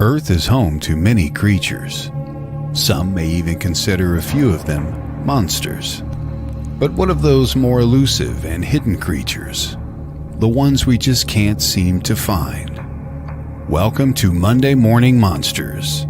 Earth is home to many creatures. Some may even consider a few of them monsters. But what of those more elusive and hidden creatures? The ones we just can't seem to find. Welcome to Monday Morning Monsters.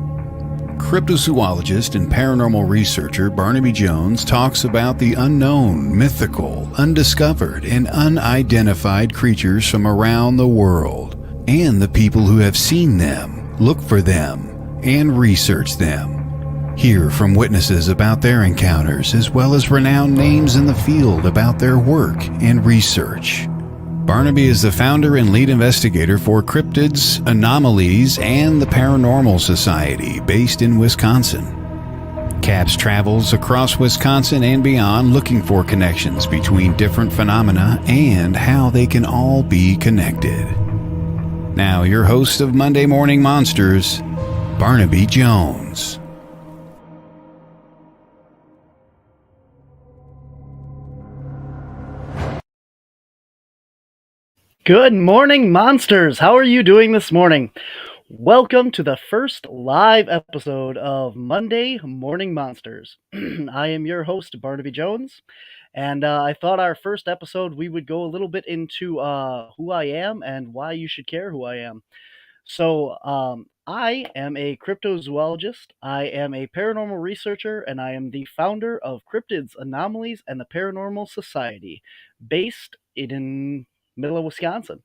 Cryptozoologist and paranormal researcher Barnaby Jones talks about the unknown, mythical, undiscovered, and unidentified creatures from around the world, and the people who have seen them, look for them, and research them. Hear from witnesses about their encounters, as well as renowned names in the field about their work and research. Barnaby is the founder and lead investigator for Cryptids, Anomalies, and the Paranormal Society, based in Wisconsin. CAPS travels across Wisconsin and beyond looking for connections between different phenomena and how they can all be connected. Now, your host of Monday Morning Monsters, Barnaby Jones. Good morning, monsters! How are you doing this morning? Welcome to the first live episode of Monday Morning Monsters. I am your host, Barnaby Jones, and I thought our first episode we would go a little bit into who I am and why you should care who I am. So, I am a cryptozoologist, I am a paranormal researcher, and I am the founder of Cryptids, Anomalies, and the Paranormal Society, based in middle of Wisconsin.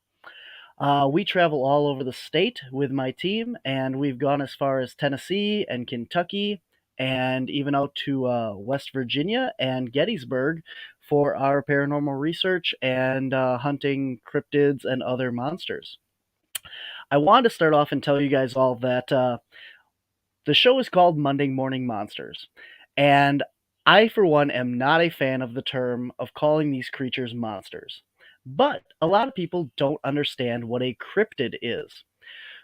We travel all over the state with my team, and we've gone as far as Tennessee and Kentucky, and even out to West Virginia and Gettysburg for our paranormal research and hunting cryptids and other monsters. I wanted to start off and tell you guys all that the show is called Monday Morning Monsters, and I, for one, am not a fan of the term of calling these creatures monsters. But a lot of people don't understand what a cryptid is.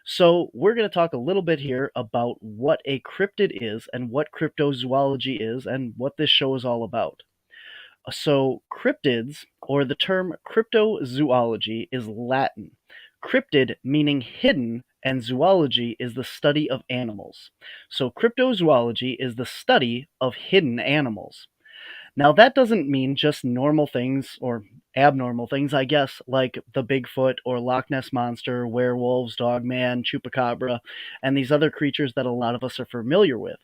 So we're going to talk a little bit here about what a cryptid is and what cryptozoology is and what this show is all about. So cryptids, or the term cryptozoology, is Latin. Cryptid meaning hidden, and zoology is the study of animals. So cryptozoology is the study of hidden animals. Now, that doesn't mean just normal things or abnormal things, I guess, like the Bigfoot or Loch Ness Monster, werewolves, Dogman, Chupacabra, and these other creatures that a lot of us are familiar with.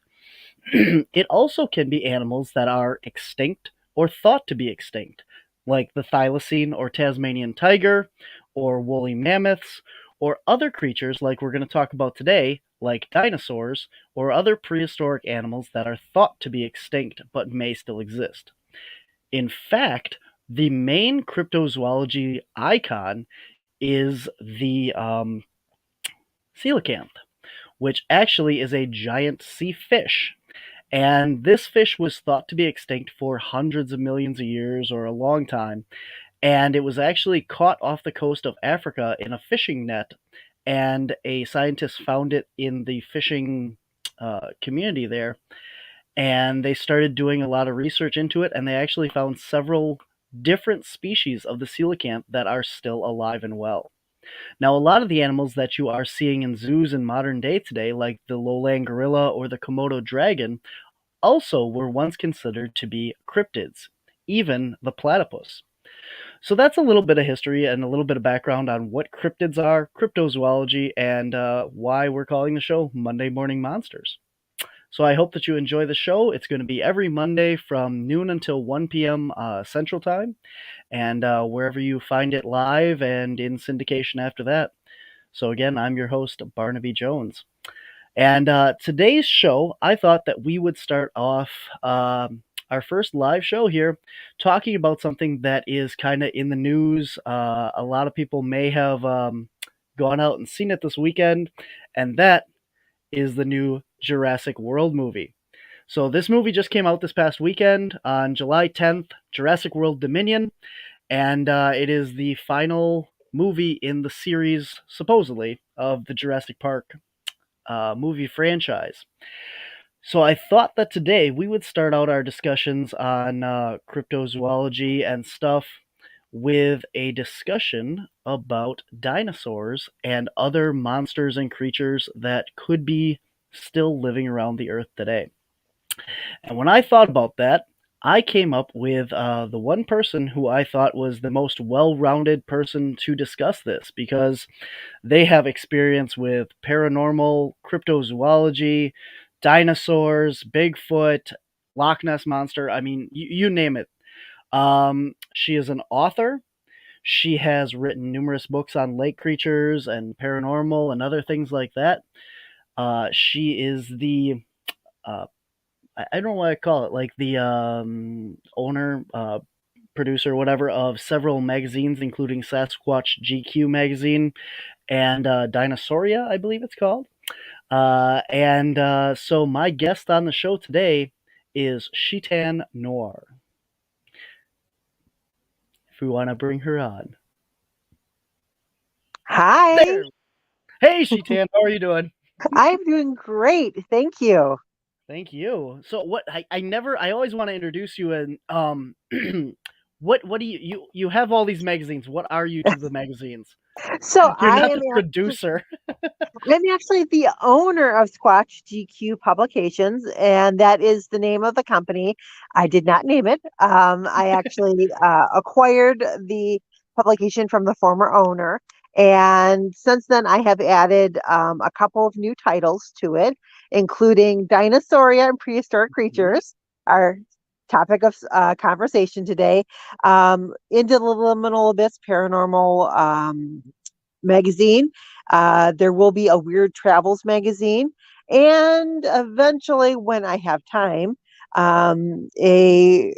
It also can be animals that are extinct or thought to be extinct, like the thylacine or Tasmanian tiger, or woolly mammoths, or other creatures like we're going to talk about today, like dinosaurs, or other prehistoric animals that are thought to be extinct but may still exist. In fact, the main cryptozoology icon is the coelacanth, which actually is a giant sea fish. And this fish was thought to be extinct for hundreds of millions of years or a long time. And it was actually caught off the coast of Africa in a fishing net, and a scientist found it in the fishing community there, and they started doing a lot of research into it, and they actually found several different species of the coelacanth that are still alive and well. Now, a lot of the animals that you are seeing in zoos in modern day today, like the lowland gorilla or the Komodo dragon, also were once considered to be cryptids, even the platypus. So that's a little bit of history and a little bit of background on what cryptids are, cryptozoology, and why we're calling the show Monday Morning Monsters. So I hope that you enjoy the show. It's going to be every Monday from noon until 1 p.m. Central Time, and wherever you find it live and in syndication after that. So again, I'm your host, Barnaby Jones. And today's show, I thought that we would start off our first live show here talking about something that is kind of in the news. A lot of people may have gone out and seen it this weekend, and that is the new Jurassic World movie. So this movie just came out this past weekend on July 10th, Jurassic World Dominion, and it is the final movie in the series, supposedly, of the Jurassic Park movie franchise. So I thought that today we would start out our discussions on cryptozoology and stuff with a discussion about dinosaurs and other monsters and creatures that could be still living around the earth today. And when I thought about that, I came up with the one person who I thought was the most well rounded person to discuss this because they have experience with paranormal, cryptozoology, dinosaurs, Bigfoot, Loch Ness Monster. I mean, you name it. She is an author. She has written numerous books on lake creatures and paranormal and other things like that. She is the uh, I don't know what I call it, like the owner, producer, whatever, of several magazines, including Sasquatch GQ magazine and Dinosauria, I believe it's called. And so my guest on the show today is Shetan Noir. If we want to bring her on. Hi, There. Hey, Shetan, how are you doing? I'm doing great. Thank you. Thank you. So what I always want to introduce you and what do you have all these magazines. What are you to the magazines? So You're I not am the producer. I'm actually the owner of Squatch GQ Publications, and that is the name of the company. I did not name it. I actually acquired the publication from the former owner, and since then I have added a couple of new titles to it, including Dinosauria and Prehistoric Mhm. Creatures, our topic of conversation today, Into the Liminal Abyss Paranormal magazine. There will be a Weird Travels magazine. And eventually, when I have time, a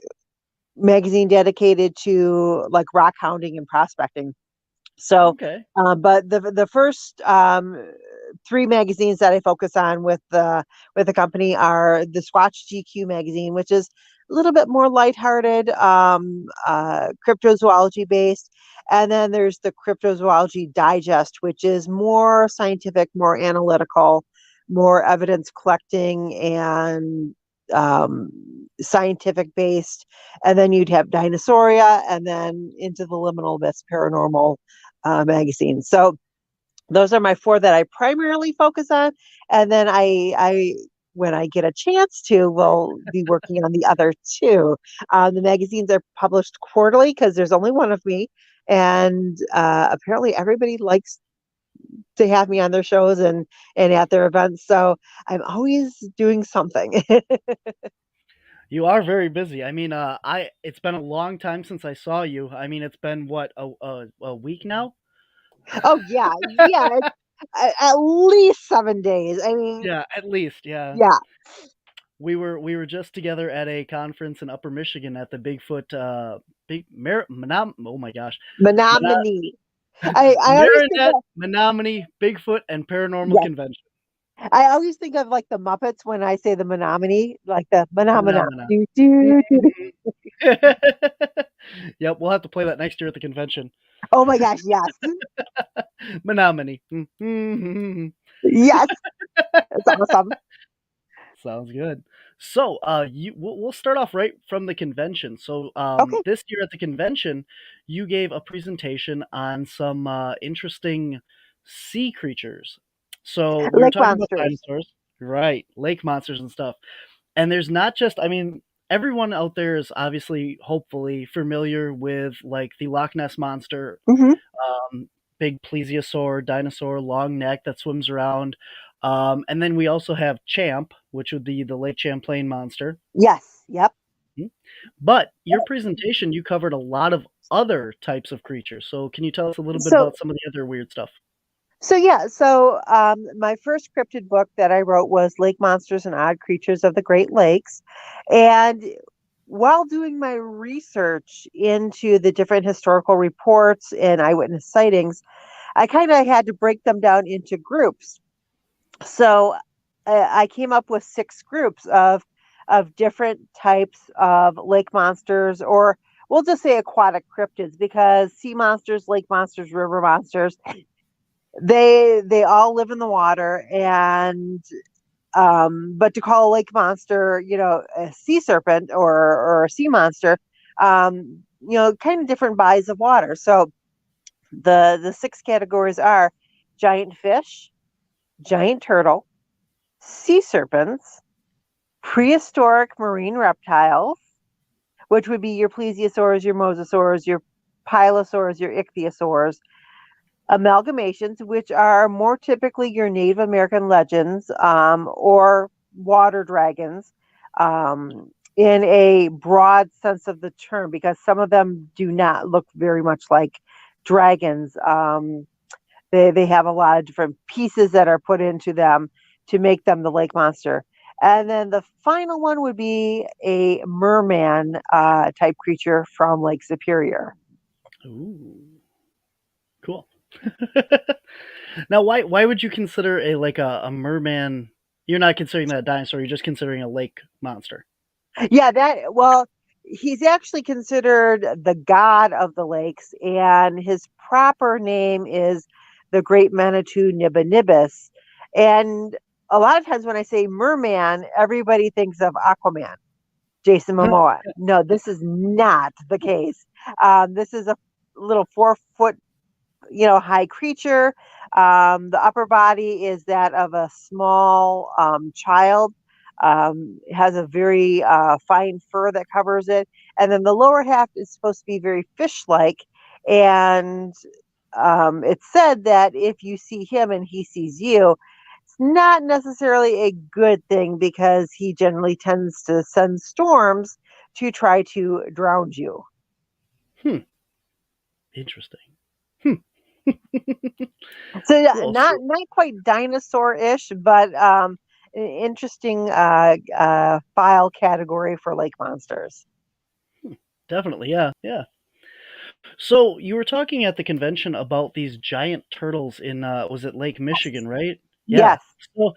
magazine dedicated to like rock hounding and prospecting. So, Okay. but the first three magazines that I focus on with the company are the Squatch GQ magazine, which is a little bit more lighthearted, cryptozoology based, and then there's the Cryptozoology Digest, which is more scientific, more analytical, more evidence collecting and um, scientific based. And then you'd have Dinosauria, and then Into the Liminal Abyss Paranormal magazine. So those are my four that I primarily focus on, and then when I get a chance to, will be working on the other two. The magazines are published quarterly because there's only one of me, and apparently everybody likes to have me on their shows and at their events. So I'm always doing something. You are very busy. I mean, I it's been a long time since I saw you. I mean, it's been what a week now. Oh yeah, yeah. It's at least 7 days. I mean, Yeah, at least. Yeah, yeah, we were just together at a conference in Upper Michigan at the Bigfoot oh my gosh, Mena- Menominee. I always think Marinette of Menominee Bigfoot and Paranormal yes. Convention. I always think of like the Muppets when I say the Menominee, like the Menomina. Phenomena. Do, do, do, do. Mhm. Yep, we'll have to play that next year at the convention. Oh my gosh, yes. Menominee. Mhm. Yes. That's awesome. Sounds good. So, we'll start off right from the convention. So, Okay. this year at the convention, you gave a presentation on some interesting sea creatures. So, we were Lake talking about monsters. dinosaurs, right? Lake monsters and stuff. And there's not just, I mean, everyone out there is obviously, hopefully, familiar with like the Loch Ness monster, Hmm. big plesiosaur dinosaur, long neck that swims around. And then we also have Champ, which would be the Lake Champlain monster. Yes. Yep. Mhm. But your presentation, you covered a lot of other types of creatures. So can you tell us a little bit So about some of the other weird stuff? yeah. So my first scripted book that I wrote was Lake Monsters and Odd Creatures of the Great Lakes, and while doing my research into the different historical reports and eyewitness sightings, I kind of had to break them down into groups. So I came up with six groups of different types of lake monsters, or we'll just say aquatic cryptids, because sea monsters, lake monsters, river monsters, they all live in the water. And but to call a lake monster, a sea serpent or a sea monster, kind of different bodies of water. So the 6 categories are giant fish, giant turtle, sea serpents, prehistoric marine reptiles, which would be your plesiosaurs, your mosasaurs, your pilosaurs, your ichthyosaurs, amalgamations, which are more typically your Native American legends, or water dragons, in a broad sense of the term, because some of them do not look very much like dragons. They have a lot of different pieces that are put into them to make them the lake monster. And then the final one would be a merman type creature from Lake Superior. Ooh, cool. Now, why would you consider a merman? You're not considering that a dinosaur. You're just considering a lake monster. Yeah, he's actually considered the god of the lakes, and his proper name is the Great Manitou Nibinibus. And a lot of times when I say merman, everybody thinks of Aquaman, Jason Momoa. No, this is not the case. This is a little 4-foot high creature. The upper body is that of a small child. It has a very fine fur that covers it. And then the lower half is supposed to be very fish-like. And it's said that if you see him and he sees you, it's not necessarily a good thing, because he generally tends to send storms to try to drown you. Interesting. So yeah, Cool. not quite dinosaur-ish, but an interesting file category for lake monsters. Definitely, yeah, yeah. So you were talking at the convention about these giant turtles in was it Lake Michigan, right? Yeah. Yes. So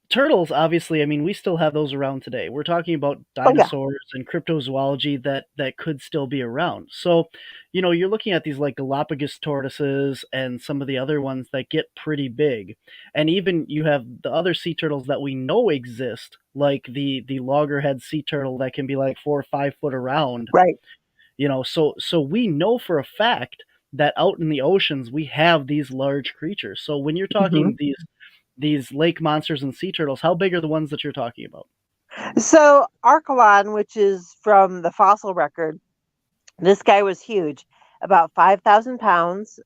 turtles, obviously, I mean, we still have those around today. We're talking about Oh yeah. dinosaurs and cryptozoology that could still be around. So, you're looking at these like Galapagos tortoises and some of the other ones that get pretty big. And even you have the other sea turtles that we know exist, like the loggerhead sea turtle that can be like 4 or 5 foot around. Right. So we know for a fact that out in the oceans we have these large creatures. So when you're Hmm. talking these lake monsters and sea turtles, how big are the ones that you're talking about? So Archelon, which is from the fossil record, this guy was huge, about 5,000 pounds,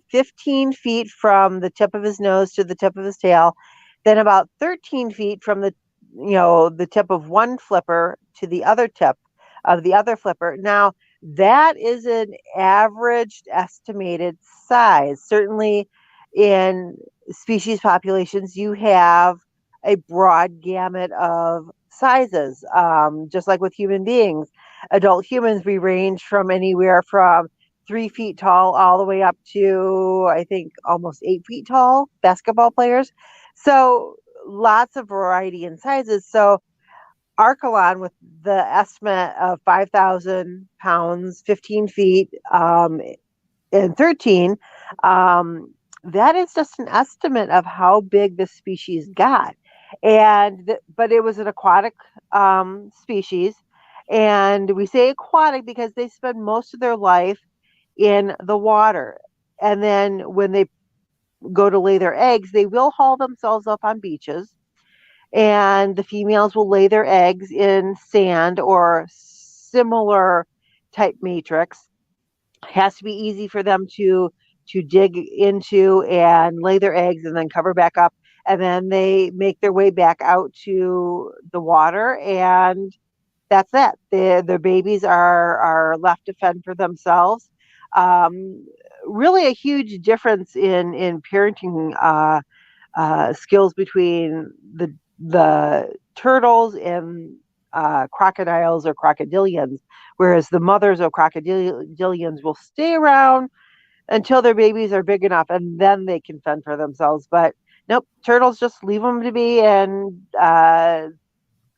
15 feet from the tip of his nose to the tip of his tail, then about 13 feet from the tip of one flipper to the other tip of the other flipper. Now, that is an averaged estimated size. Certainly in species populations, you have a broad gamut of sizes, just like with human beings. Adult humans, we range from anywhere from 3 feet tall all the way up to, I think, almost 8 feet tall basketball players. So lots of variety in sizes. So Archelon, with the estimate of 5,000 pounds, 15 feet, and 13, that is just an estimate of how big the species got. But it was an aquatic species. And we say aquatic because they spend most of their life in the water. And then when they go to lay their eggs, they will haul themselves up on beaches, and the females will lay their eggs in sand or similar type matrix. It has to be easy for them to dig into and lay their eggs and then cover back up, and then they make their way back out to the water, and that's that. Their babies are left to fend for themselves. Um, Really a huge difference in parenting skills between the turtles and crocodiles or crocodilians, whereas the mothers of crocodilians will stay around until their babies are big enough, and then they can fend for themselves. But nope, turtles just leave them to be, and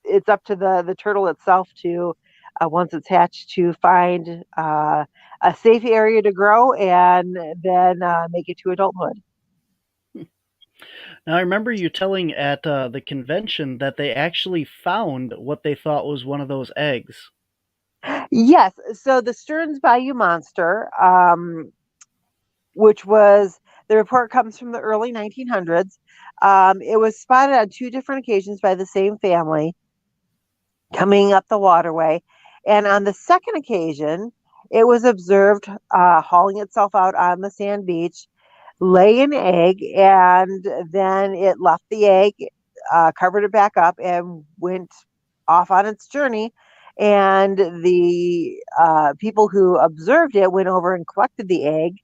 it's up to the turtle itself to, once it's hatched, to find a safe area to grow, and then make it to adulthood. Now I remember you telling at the convention that they actually found what they thought was one of those eggs. Yes. So the Stearns Bayou Monster, which was the report comes from the early 1900s. It was spotted on two different occasions by the same family coming up the waterway. And on the second occasion, it was observed hauling itself out on the sand beach, lay an egg, and then it left the egg, covered it back up, and went off on its journey. And the people who observed it went over and collected the egg.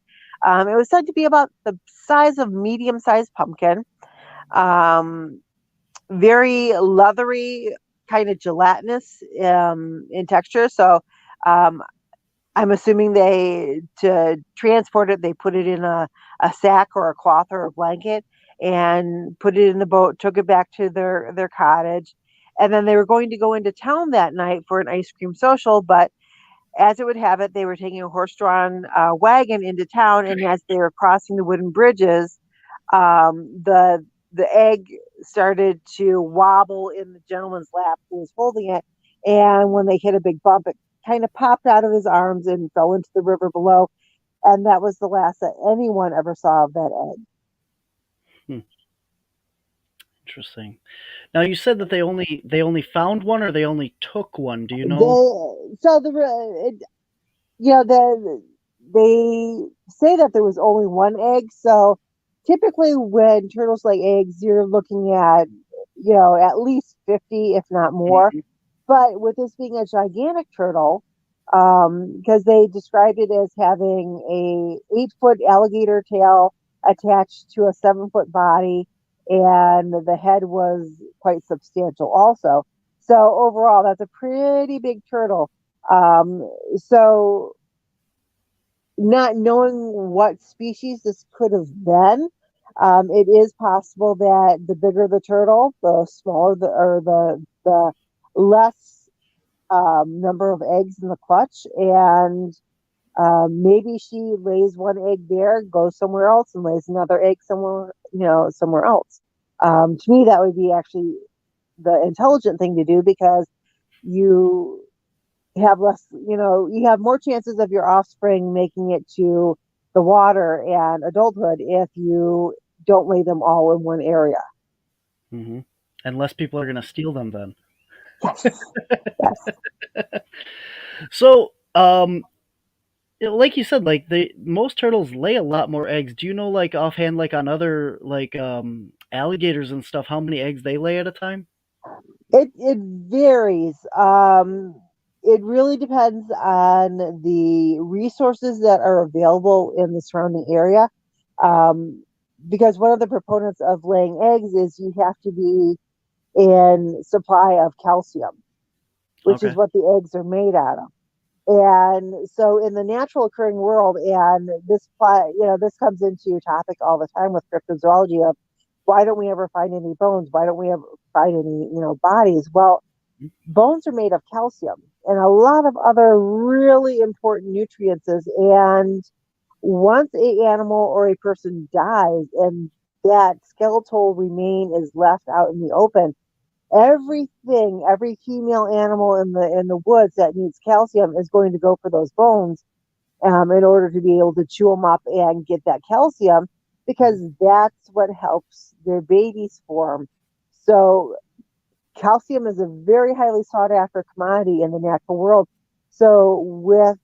It was said to be about the size of medium-sized pumpkin, um, very leathery, kind of gelatinous in texture. So um, I'm assuming they to transport it, they put it in a sack or a cloth or a blanket and put it in the boat, took it back to their cottage. And then they were going to go into town that night for an ice cream social, but as it would have it, they were taking a horse-drawn wagon into town, and as they were crossing the wooden bridges, the egg started to wobble in the gentleman's lap who was holding it, and when they hit a big bump, it kind of popped out of his arms and fell into the river below, and that was the last that anyone ever saw of that egg. Interesting. Now you said that they only found one or they only took one. Do you know? They say that there was only one egg. So typically, when turtles lay eggs, you're looking at at least 50, if not more. Mhm. But with this being a gigantic turtle, because they described it as having a 8-foot alligator tail attached to a 7-foot body, and the head was quite substantial also. So overall, that's a pretty big turtle. So not knowing what species this could have been, it is possible that the bigger the turtle, the smaller the less number of eggs in the clutch, and maybe she lays one egg there, goes somewhere else, and lays another egg somewhere else. To me, that would be actually the intelligent thing to do because you you have more chances of your offspring making it to the water and adulthood if you don't lay them all in one area. Mm-hmm. And less people are going to steal them then. Yes, yes. So, like you said, like most turtles lay a lot more eggs. Do you know, like offhand, like on other like alligators and stuff, how many eggs they lay at a time? It varies. It really depends on the resources that are available in the surrounding area. Um, because one of the proponents of laying eggs is you have to be in supply of calcium, which is Okay. what the eggs are made out of. And so in the natural occurring world, and this comes into topic all the time with cryptozoology of why don't we ever find any bones? Why don't we ever find any, bodies? Well, bones are made of calcium and a lot of other really important nutrients. And once a animal or a person dies and that skeletal remain is left out in the open, every female animal in the woods that needs calcium is going to go for those bones in order to be able to chew them up and get that calcium because that's what helps their babies form. So calcium is a very highly sought after commodity in the natural world. So with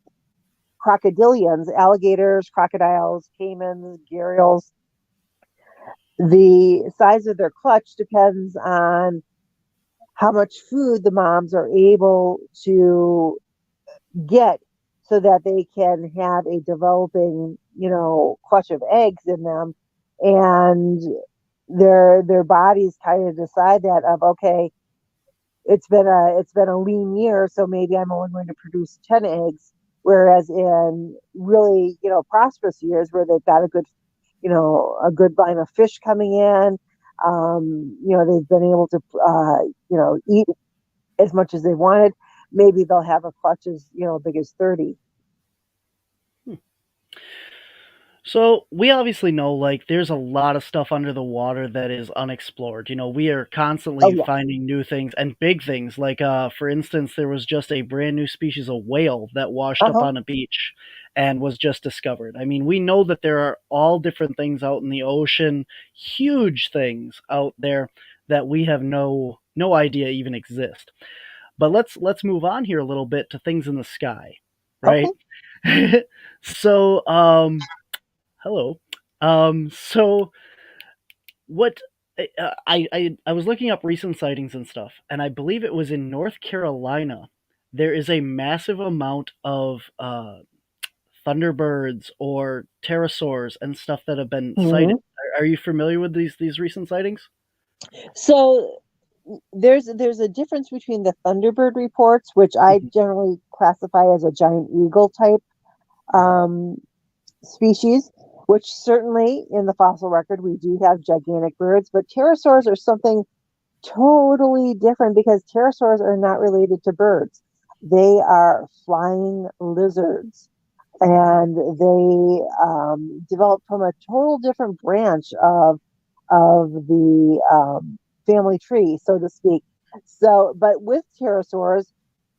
crocodilians, alligators, crocodiles, caimans, gharials, the size of their clutch depends on how much food the moms are able to get so that they can have a developing, clutch of eggs in them. And their bodies kind of decide that of okay, it's been a lean year, so maybe I'm only going to produce 10 eggs. Whereas in really, prosperous years where they've got a good line of fish coming in, they've been able to, eat as much as they wanted. Maybe they'll have a clutch as big as 30. So we obviously know like there's a lot of stuff under the water that is unexplored. We are Oh constantly yeah. finding new things and big things. Like for instance, there was just a brand new species of whale that washed up Uh-huh. on a beach and was just discovered. I mean, we know that there are all different things out in the ocean, huge things out there that we have no idea even exist. But let's move on here a little bit to things in the sky, Okay. right? so hello. So what I was looking up recent sightings and stuff, and I believe it was in North Carolina. There is a massive amount of thunderbirds or pterosaurs and stuff that have been sighted. Mhm. Are you familiar with these recent sightings? So there's a difference between the Thunderbird reports, which I Mhm. generally classify as a giant eagle type um, species, which certainly in the fossil record we do have gigantic birds, but pterosaurs are something totally different because pterosaurs are not related to birds. They are flying lizards, and they developed from a total different branch of the family tree, so to speak. So, but with pterosaurs,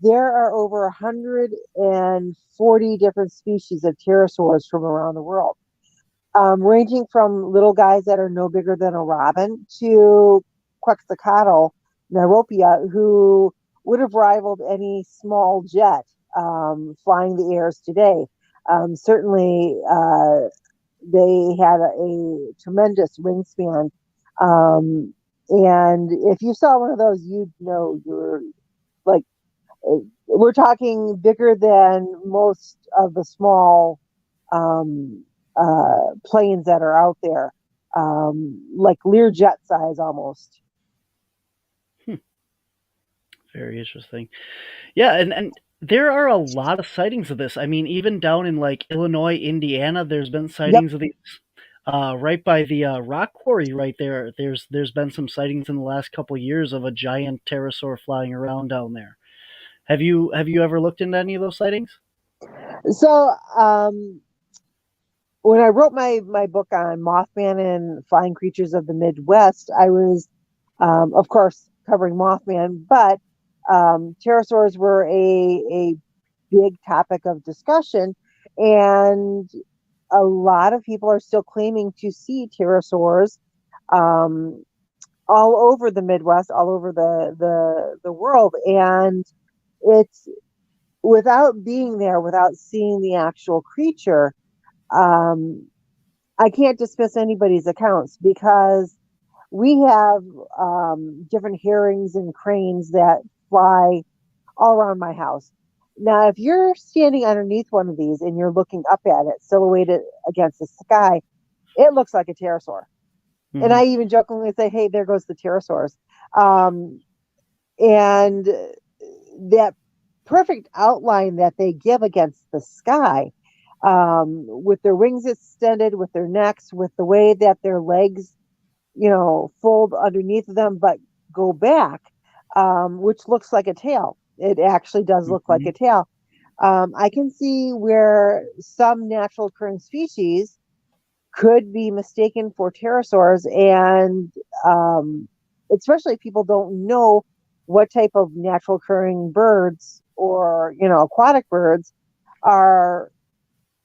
there are over 140 different species of pterosaurs from around the world, ranging from little guys that are no bigger than a robin to Quetzalcoatl Meropia, who would have rivaled any small jet flying the airs today. Certainly, they had a tremendous wingspan. And if you saw one of those, you'd know you're like, we're talking bigger than most of the small um, planes that are out there, like Learjet size almost. Hmm, very interesting. Yeah, and there are a lot of sightings of this. I mean, even down in like Illinois, Indiana, there's been Yep. sightings of these. Right by the rock quarry, right there. There's been some sightings in the last couple years of a giant pterosaur flying around down there. Have you ever looked into any of those sightings? So when I wrote my book on Mothman and flying creatures of the Midwest, I was, of course, covering Mothman, but pterosaurs were a big topic of discussion, and a lot of people are still claiming to see pterosaurs um, all over the Midwest, all over the world, and it's without being there, without seeing the actual creature. Um, I can't dismiss anybody's accounts because we have different herons and cranes that fly all around my house. Now, if you're standing underneath one of these and you're looking up at it, silhouetted against the sky, it looks like a pterosaur. And Hmm. I even jokingly say, "Hey, there goes the pterosaurs." Um, and that perfect outline that they give against the sky, with their wings extended, with their necks, with the way that their legs, fold underneath them but go back, which looks like a tail. It actually does look like Hmm. a tail. I can see where some natural occurring species could be mistaken for pterosaurs, and especially if people don't know what type of natural occurring birds or aquatic birds are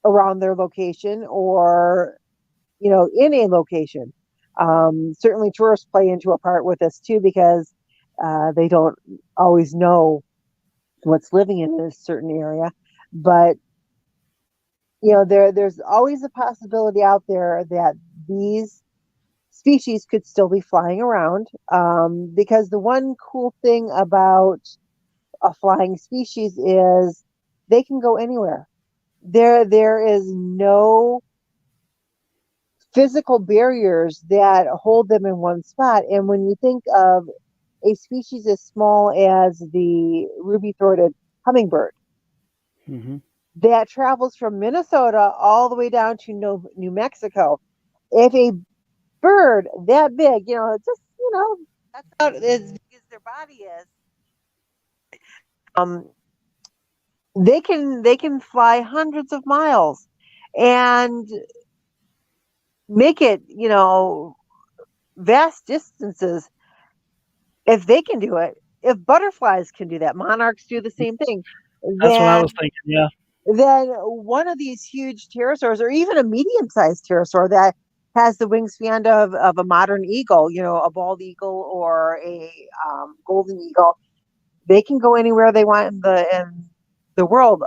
around their location or in a location. Certainly, tourists play into a part with this too because they don't always know what's living in a certain area. But there's always a possibility out there that these species could still be flying around. Because the one cool thing about a flying species is they can go anywhere. There is no physical barriers that hold them in one spot. And when you think of a species as small as the ruby-throated hummingbird Hmm. that travels from Minnesota all the way down to New Mexico, if a bird that big, just that's about as big as their body is, um, they can fly hundreds of miles, and make it, vast distances. If they can do it, if butterflies can do that, monarchs do the same thing, That's what I was then thinking. Yeah. one of these huge pterosaurs, or even a medium-sized pterosaur that has the wingspan of a modern eagle, a bald eagle or a golden eagle, they can go anywhere they want in the world.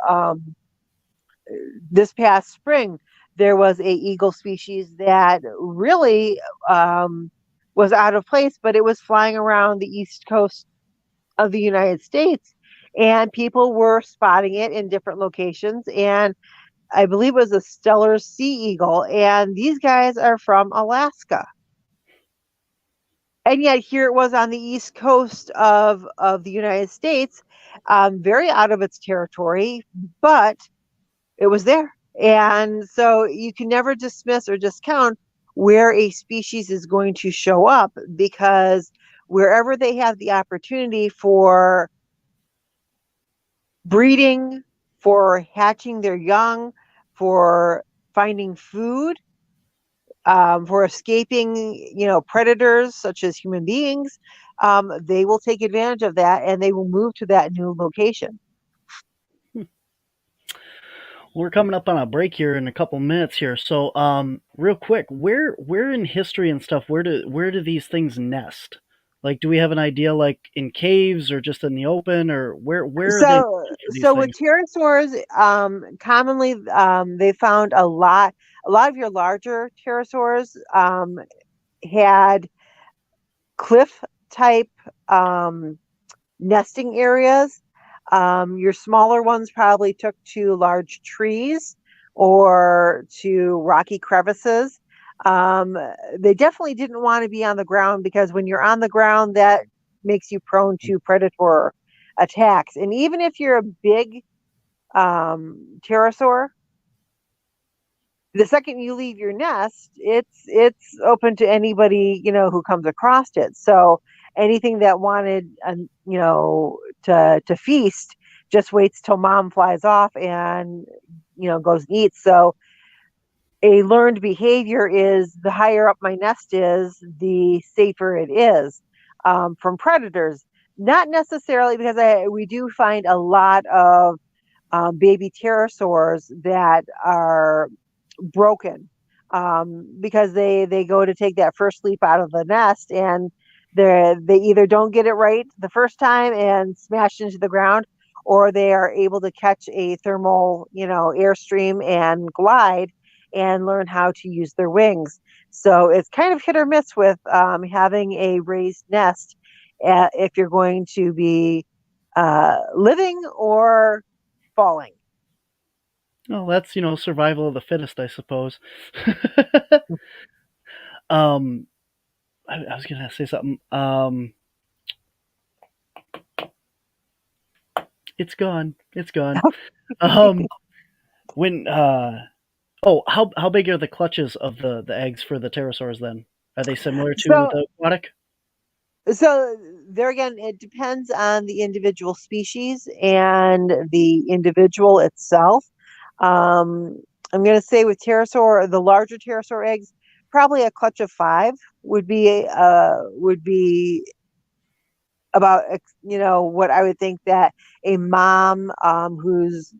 This past spring, there was a eagle species that really was out of place, but it was flying around the east coast of the United States, and people were spotting it in different locations. And I believe it was a stellar sea eagle, and these guys are from Alaska. And yet here it was on the east coast of the United States, very out of its territory, but it was there. And so you can never dismiss or discount where a species is going to show up, because wherever they have the opportunity for breeding, for hatching their young, for finding food, for escaping, predators such as human beings, they will take advantage of that and they will move to that new location. We're coming up on a break here in a couple minutes here. So, real quick, where in history and stuff, where do these things nest? Like, do we have an idea, like in caves or just in the open, or where are they So, nesting for these so with things? pterosaurs, commonly they found a lot of your larger pterosaurs had cliff type nesting areas. Your smaller ones probably took to large trees or to rocky crevices. Um, they definitely didn't want to be on the ground, because when you're on the ground, that makes you prone to predator attacks. And even if you're a big pterosaur, the second you leave your nest, it's open to anybody, who comes across it. So anything that wanted, to feast, just waits till mom flies off and goes and eats. So a learned behavior is, the higher up my nest is, the safer it is from predators. Not necessarily, because we do find a lot of baby pterosaurs that are broken, because they go to take that first leap out of the nest, and they either don't get it right the first time and smash into the ground, or they are able to catch a thermal, airstream and glide and learn how to use their wings. So it's kind of hit or miss with having a raised nest, if you're going to be living or falling. Oh, that's survival of the fittest, I suppose. um, I was gonna say something. It's gone. It's gone. Um, when oh, how big are the clutches of the eggs for the pterosaurs then? Are they similar to So the aquatic? So there again, it depends on the individual species and the individual itself. I'm going to say with pterosaur, the larger pterosaur eggs, probably a clutch of five would be about, what I would think that a mom, who's,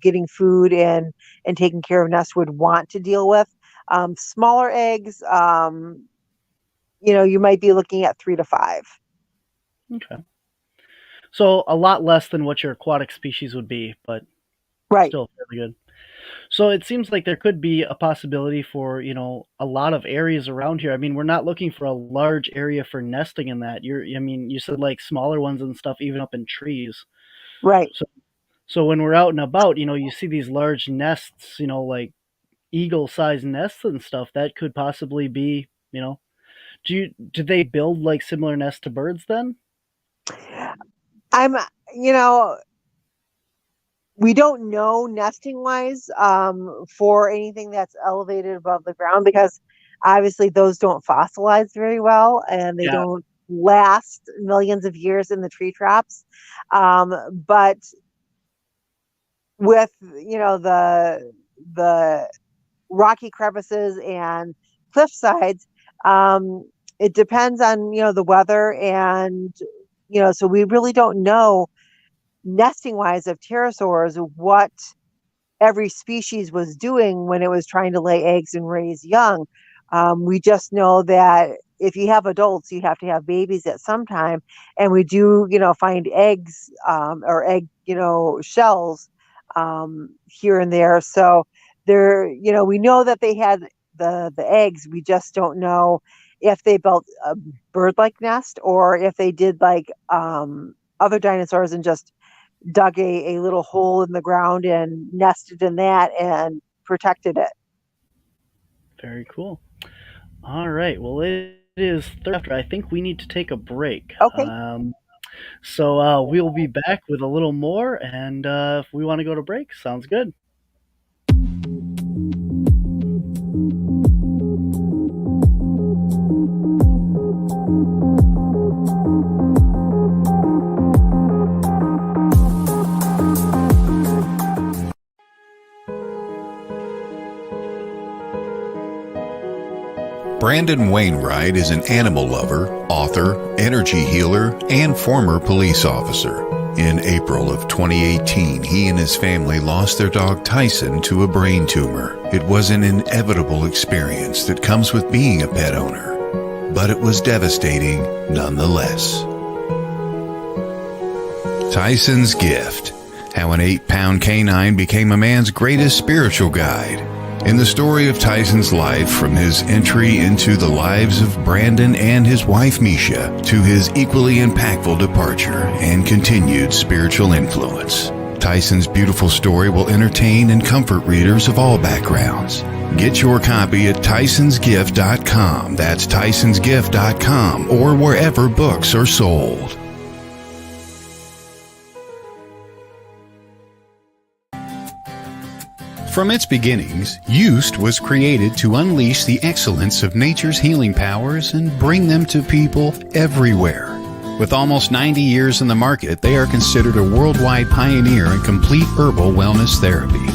getting food and taking care of nest, would want to deal with. Smaller eggs, you might be looking at 3 to 5. Okay. So a lot less than what your aquatic species would be, but Right. still fairly good. So it seems like there could be a possibility for, a lot of areas around here. I mean, we're not looking for a large area for nesting in that. I mean, you said like smaller ones and stuff, even up in trees. Right. So, so when we're out and about, you see these large nests, like eagle-sized nests and stuff. That could possibly be, do they build like similar nests to birds then? I'm, you know, we don't know nesting wise for anything that's elevated above the ground, because obviously those don't fossilize very well and they Yeah. don't last millions of years in the tree traps. But with, the rocky crevices and cliff sides. It depends on, the weather, and, so we really don't know nesting wise of pterosaurs what every species was doing when it was trying to lay eggs and raise young. We just know that if you have adults, you have to have babies at some time. And we do, find eggs, or egg, shells, here and there. So we know that they had the eggs. We just don't know if they built a bird-like nest, or if they did like other dinosaurs and just dug a little hole in the ground and nested in that and protected it. Very cool. All right. Well, it is Thursday after. I think we need to take a break. Okay. So we'll be back with a little more, and if we want to go to break, sounds good. Brandon Wainwright is an animal lover, author, energy healer, and former police officer. In April of 2018, he and his family lost their dog Tyson to a brain tumor. It was an inevitable experience that comes with being a pet owner, but it was devastating nonetheless. Tyson's Gift: How an 8-pound canine became a man's greatest spiritual guide. In the story of Tyson's life, from his entry into the lives of Brandon and his wife Misha, to his equally impactful departure and continued spiritual influence, Tyson's beautiful story will entertain and comfort readers of all backgrounds. Get your copy at tysonsgift.com. That's tysonsgift.com, or wherever books are sold. From its beginnings, Used was created to unleash the excellence of nature's healing powers and bring them to people everywhere. With almost 90 years in the market, they are considered a worldwide pioneer in complete herbal wellness therapy.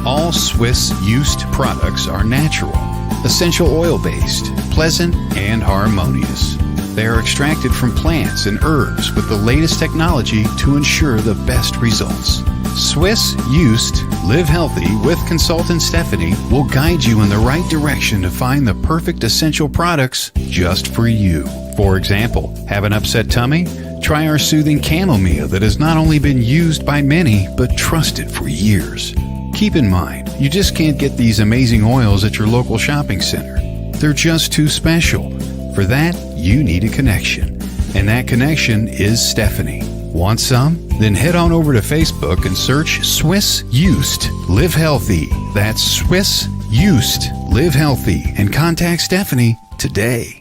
All Swiss Used products are natural, essential oil-based, pleasant, and harmonious. They are extracted from plants and herbs with the latest technology to ensure the best results. Swiss Used Live Healthy with consultant Stephanie will guide you in the right direction to find the perfect essential products just for you. For example, have an upset tummy? Try our soothing chamomile that has not only been used by many, but trusted for years. Keep in mind, you just can't get these amazing oils at your local shopping center. They're just too special. For that, you need a connection. And that connection is Stephanie. Want some? Then head on over to Facebook and search Swiss Used Live Healthy. That's Swiss Used Live Healthy, and contact Stephanie today.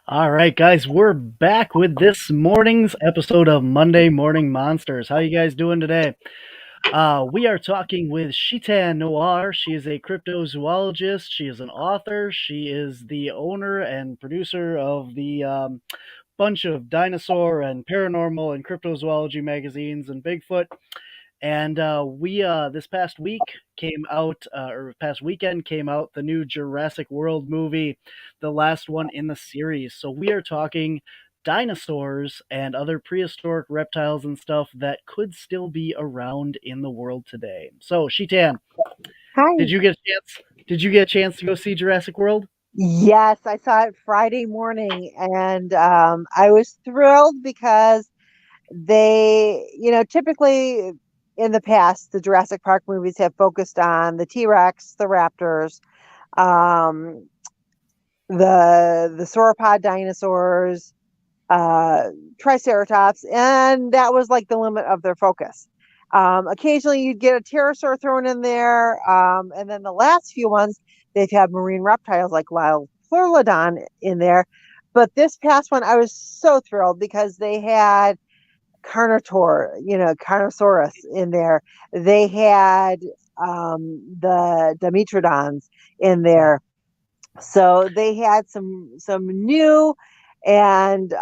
All right, guys, we're back with this morning's episode of Monday Morning Monsters. How you guys doing today? We are talking with Shetan Noir. She is a cryptozoologist. She is an author. She is the owner and producer of the bunch of dinosaur and paranormal and cryptozoology magazines and Bigfoot. And we this past week came out, or past weekend came out, the new Jurassic World movie, the last one in the series. So we are talking dinosaurs and other prehistoric reptiles and stuff that could still be around in the world today. So Shetan, Hi. did you get a chance to go see Jurassic World? Yes, I saw it Friday morning, and I was thrilled because they, typically in the past, the Jurassic Park movies have focused on the T-Rex, the raptors, the sauropod dinosaurs, Triceratops, and that was like the limit of their focus. Occasionally you'd get a pterosaur thrown in there, and then the last few ones, they've had marine reptiles like Pleurodon in there. But this past one, I was so thrilled because they had Carnotaur, Carnosaurus in there. They had the Dimetrodons in there. So they had some new and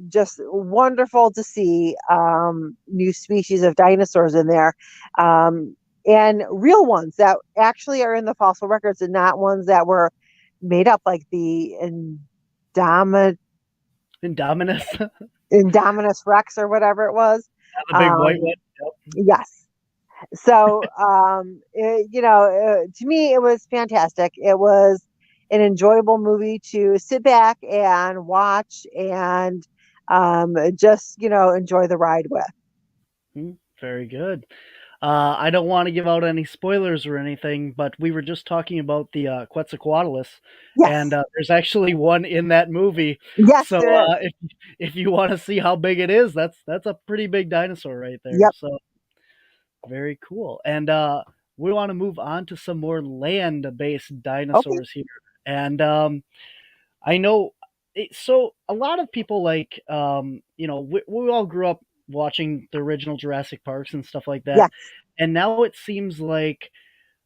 just wonderful to see new species of dinosaurs in there, and real ones that actually are in the fossil records and not ones that were made up, like the Indominus, Indominus Rex or whatever it was. the big white one. Yes. So, to me, it was fantastic. It was an enjoyable movie to sit back and watch and just, enjoy the ride with. Very good. I don't want to give out any spoilers or anything, but we were just talking about the Quetzalcoatlus, Yes. and there's actually one in that movie. Yes, So there is. if you want to see how big it is, that's a pretty big dinosaur right there. Yep. So very cool. And we want to move on to some more land-based dinosaurs here. And I know, so a lot of people like, we all grew up watching the original Jurassic Parks and stuff like that. Yes. And now it seems like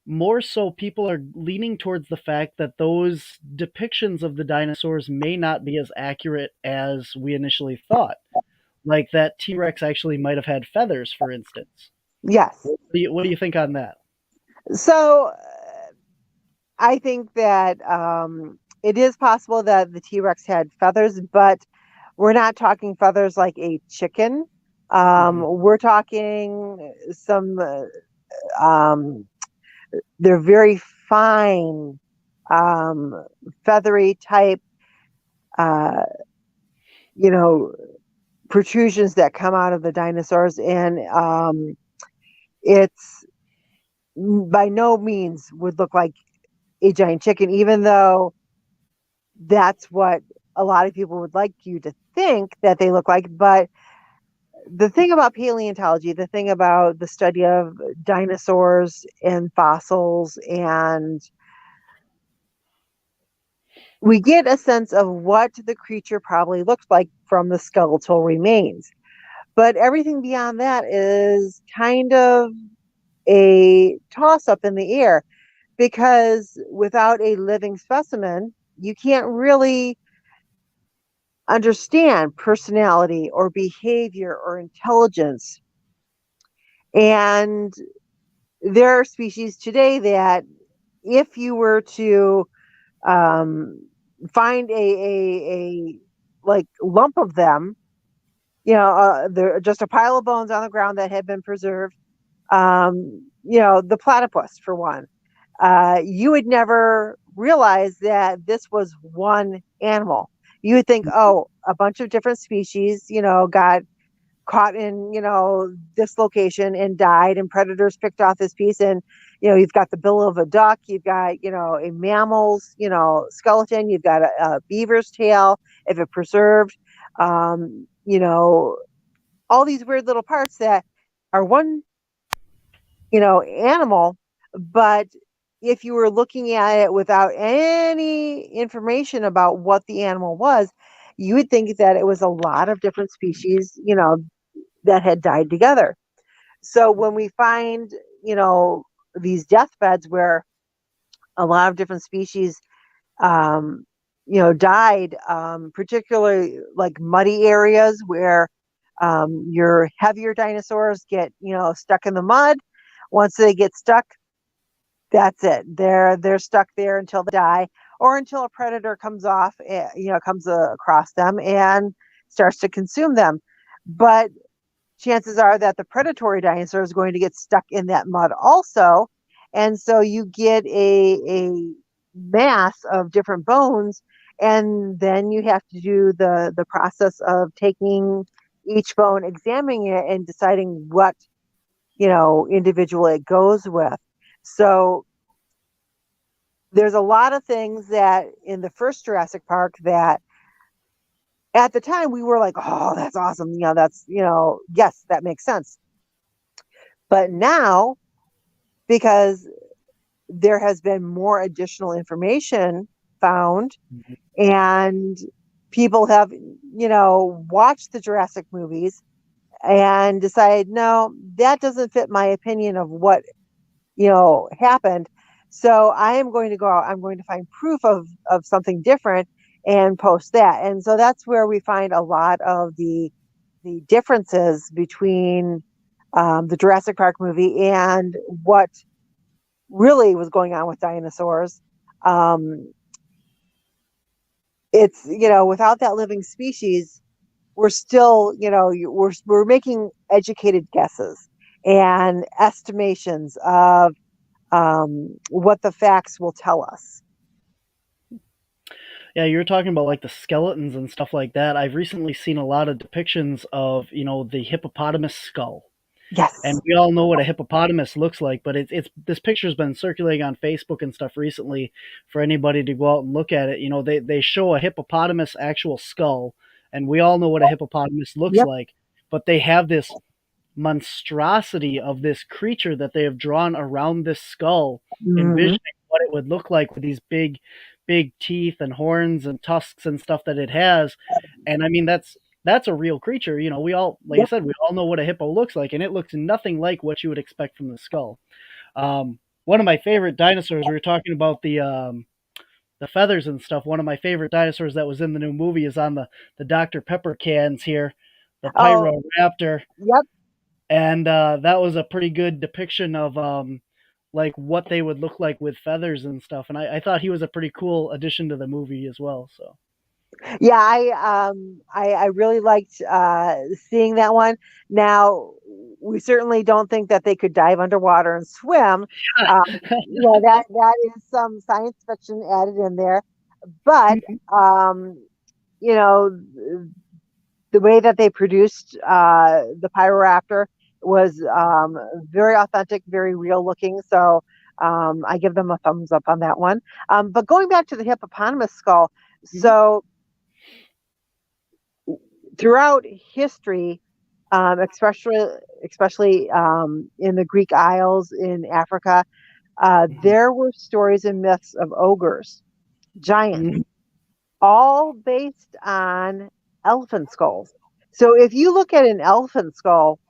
more so people are leaning towards the fact that those depictions of the dinosaurs may not be as accurate as we initially thought. Like that T-Rex actually might have had feathers, for instance. Yes. What do you think on that? So I think that it is possible that the T-Rex had feathers, but we're not talking feathers like a chicken. We're talking some, they're very fine, feathery type, protrusions that come out of the dinosaurs. And it's by no means would look like a giant chicken, even though that's what a lot of people would like you to think that they look like. But the thing about paleontology, the thing about the study of dinosaurs and fossils, and we get a sense of what the creature probably looked like from the skeletal remains. But everything beyond that is kind of a toss-up in the air, because without a living specimen, you can't really understand personality or behavior or intelligence. And there are species today that if you were to find a like lump of them, they're just a pile of bones on the ground that had been preserved, the platypus for one, you would never realize that this was one animal. You would think, oh, a bunch of different species, got caught in, this location and died, and predators picked off this piece. And, you've got the bill of a duck, you've got, a mammal's, skeleton, you've got a beaver's tail, if it preserved, all these weird little parts that are one, animal. But if you were looking at it without any information about what the animal was, you would think that it was a lot of different species, that had died together. So when we find, these deathbeds where a lot of different species, died, particularly like muddy areas where your heavier dinosaurs get, stuck in the mud. Once they get stuck, that's it. They're stuck there until they die, or until a predator comes across them and starts to consume them. But chances are that the predatory dinosaur is going to get stuck in that mud also, and so you get a mass of different bones, and then you have to do the process of taking each bone, examining it, and deciding what individual it goes with. So there's a lot of things that in the first Jurassic Park that at the time we were like, oh, that's awesome. That's, yes, that makes sense. But now, because there has been more additional information found, and people have, watched the Jurassic movies, and decided, no, that doesn't fit my opinion of what, happened. So I am going to go out, I'm going to find proof of something different and post that. And so that's where we find a lot of the differences between the Jurassic Park movie and what really was going on with dinosaurs. Um, it's, without that living species, we're still, we're making educated guesses and estimations of what the facts will tell us. Yeah, you were talking about like the skeletons and stuff like that. I've recently seen a lot of depictions of, the hippopotamus skull. Yes. And we all know what a hippopotamus looks like, but it's this picture's been circulating on Facebook and stuff recently for anybody to go out and look at it. They show a hippopotamus actual skull, and we all know what a hippopotamus looks Yep. like, but they have this monstrosity of this creature that they have drawn around this skull, envisioning what it would look like with these big teeth and horns and tusks and stuff that it has. And I mean, that's a real creature. We all, like I said, we all know what a hippo looks like, and it looks nothing like what you would expect from the skull. One of my favorite dinosaurs, we were talking about the feathers and stuff. One of my favorite dinosaurs that was in the new movie is on the Dr. Pepper cans here, the Pyroraptor. Yep. And that was a pretty good depiction of like what they would look like with feathers and stuff. And I thought he was a pretty cool addition to the movie as well. So yeah, I really liked seeing that one. Now, we certainly don't think that they could dive underwater and swim. That is some science fiction added in there. But you know, the way that they produced the Pyroraptor was very authentic, very real looking. So I give them a thumbs up on that one. But going back to the hippopotamus skull, so throughout history, especially in the Greek Isles in Africa, there were stories and myths of ogres, giants, all based on elephant skulls. So if you look at an elephant skull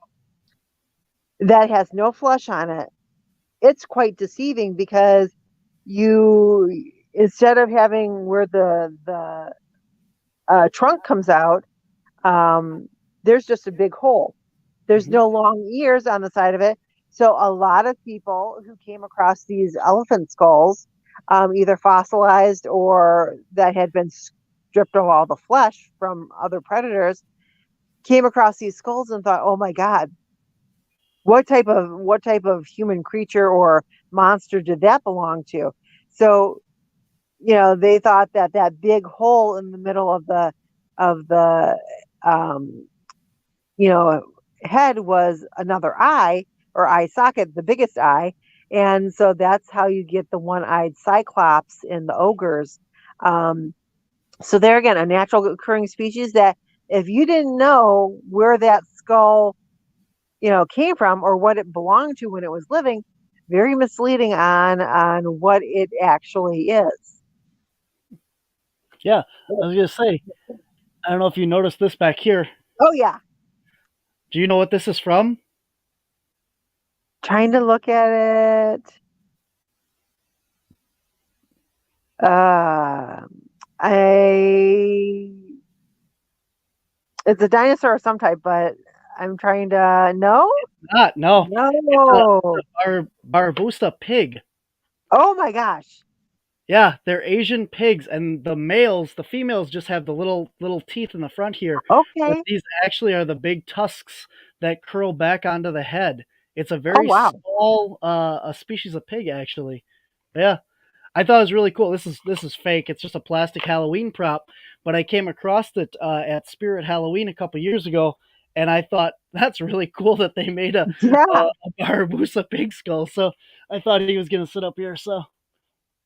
that has no flesh on it, it's quite deceiving because you, instead of having where the trunk comes out, there's just a big hole. There's no long ears on the side of it. So a lot of people who came across these elephant skulls, either fossilized or that had been stripped of all the flesh from other predators, came across these skulls and thought, "Oh my God, what type of human creature or monster did that belong to?" So, they thought that big hole in the middle of the um, head was another eye or eye socket, the biggest eye. And so that's how you get the one-eyed cyclops in the ogres. So there again, a natural occurring species that if you didn't know where that skull, came from or what it belonged to when it was living, very misleading on what it actually is. yeah, I was gonna say, I don't know if you noticed this back here. Oh yeah. Do you know what this is from? Trying to look at it. It's a dinosaur of some type, but I'm trying to no. No. No. It's a Barbusa pig. Oh my gosh. Yeah, they're Asian pigs, and the females just have the little teeth in the front here. Okay. But these actually are the big tusks that curl back onto the head. It's a very small a species of pig, actually. Yeah, I thought it was really cool. This is fake. It's just a plastic Halloween prop, but I came across it at Spirit Halloween a couple years ago, and I thought that's really cool that they made a Barbusa pig skull. So I thought he was gonna sit up here. So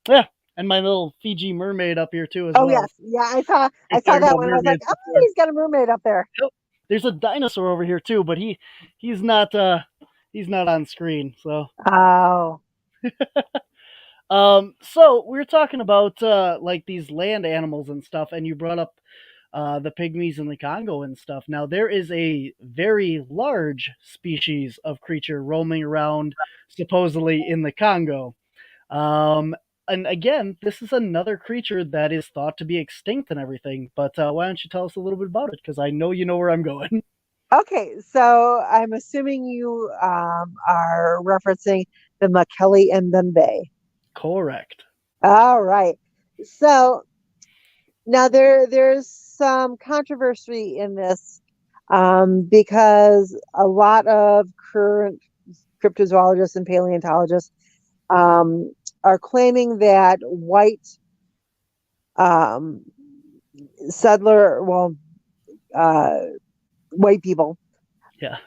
yeah. And my little Fiji mermaid up here too as well. Oh yes, yeah, I saw that one. I was like, oh, he's got a mermaid up there. Yep. There's a dinosaur over here too, but he's not on screen. So oh, so we were talking about like these land animals and stuff, and you brought up the pygmies in the Congo and stuff. Now, there is a very large species of creature roaming around, supposedly in the Congo. Um, and again, this is another creature that is thought to be extinct and everything. But why don't you tell us a little bit about it? Because I know you know where I'm going. Okay, so I'm assuming you are referencing the Makele and Mbembe. Correct. All right. So now there's some controversy in this because a lot of current cryptozoologists and paleontologists are claiming that um, settler, well, uh, white people Yeah.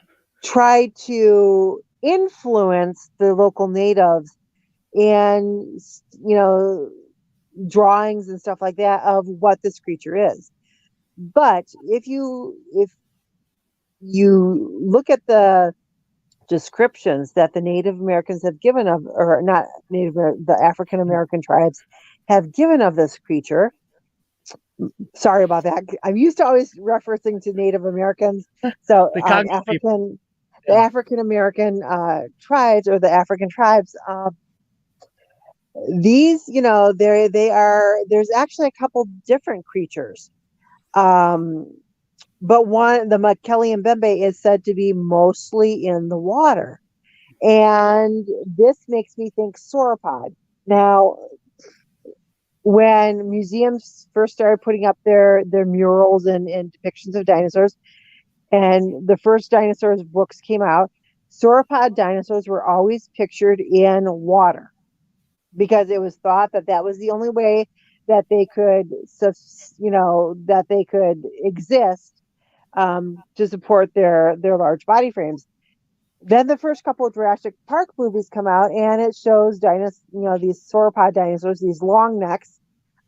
tried to influence the local natives and, you know, drawings and stuff like that of what this creature is. But if you look at the descriptions that the Native Americans have given of, or not Native, the African American tribes have given of this creature. Sorry about that. I'm used to always referencing to Native Americans. So The Congo people. the Yeah. African American tribes, or the African tribes, these, there's actually a couple different creatures. Um, but the Makele and Mbembe, is said to be mostly in the water. And this makes me think sauropod. Now, when museums first started putting up their murals and depictions of dinosaurs, and the first dinosaurs books came out, sauropod dinosaurs were always pictured in water because it was thought that that was the only way that they could, that they could exist to support their large body frames. Then the first couple of Jurassic Park movies come out, and it shows these sauropod dinosaurs, these long necks,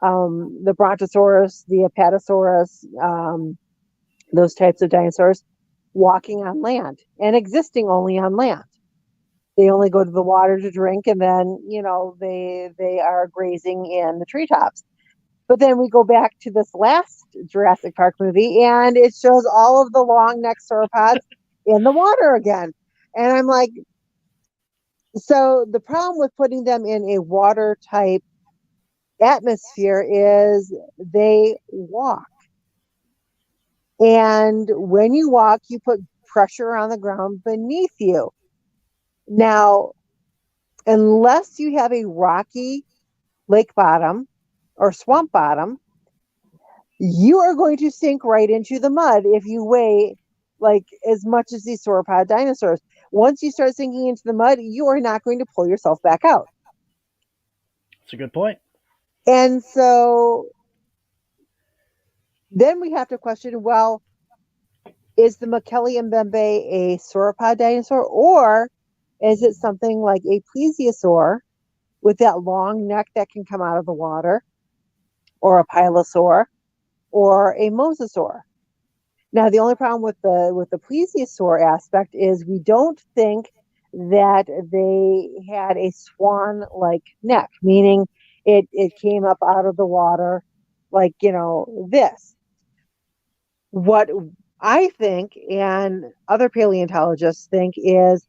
the Brontosaurus, the Apatosaurus, those types of dinosaurs walking on land and existing only on land. They only go to the water to drink, and then they are grazing in the treetops. But then we go back to this last Jurassic Park movie, and it shows all of the long neck sauropods in the water again. And I'm like, so the problem with putting them in a water type atmosphere is they walk. And when you walk, you put pressure on the ground beneath you. Now, unless you have a rocky lake bottom or swamp bottom, you are going to sink right into the mud if you weigh like as much as these sauropod dinosaurs. Once you start sinking into the mud, you are not going to pull yourself back out. That's a good point. And so then we have to question, well, is the Makele and Mbembe a sauropod dinosaur, or is it something like a plesiosaur with that long neck that can come out of the water, or a pilosaur, or a mosasaur? Now, the only problem with the plesiosaur aspect is we don't think that they had a swan-like neck, meaning it came up out of the water like, this. What I think, and other paleontologists think, is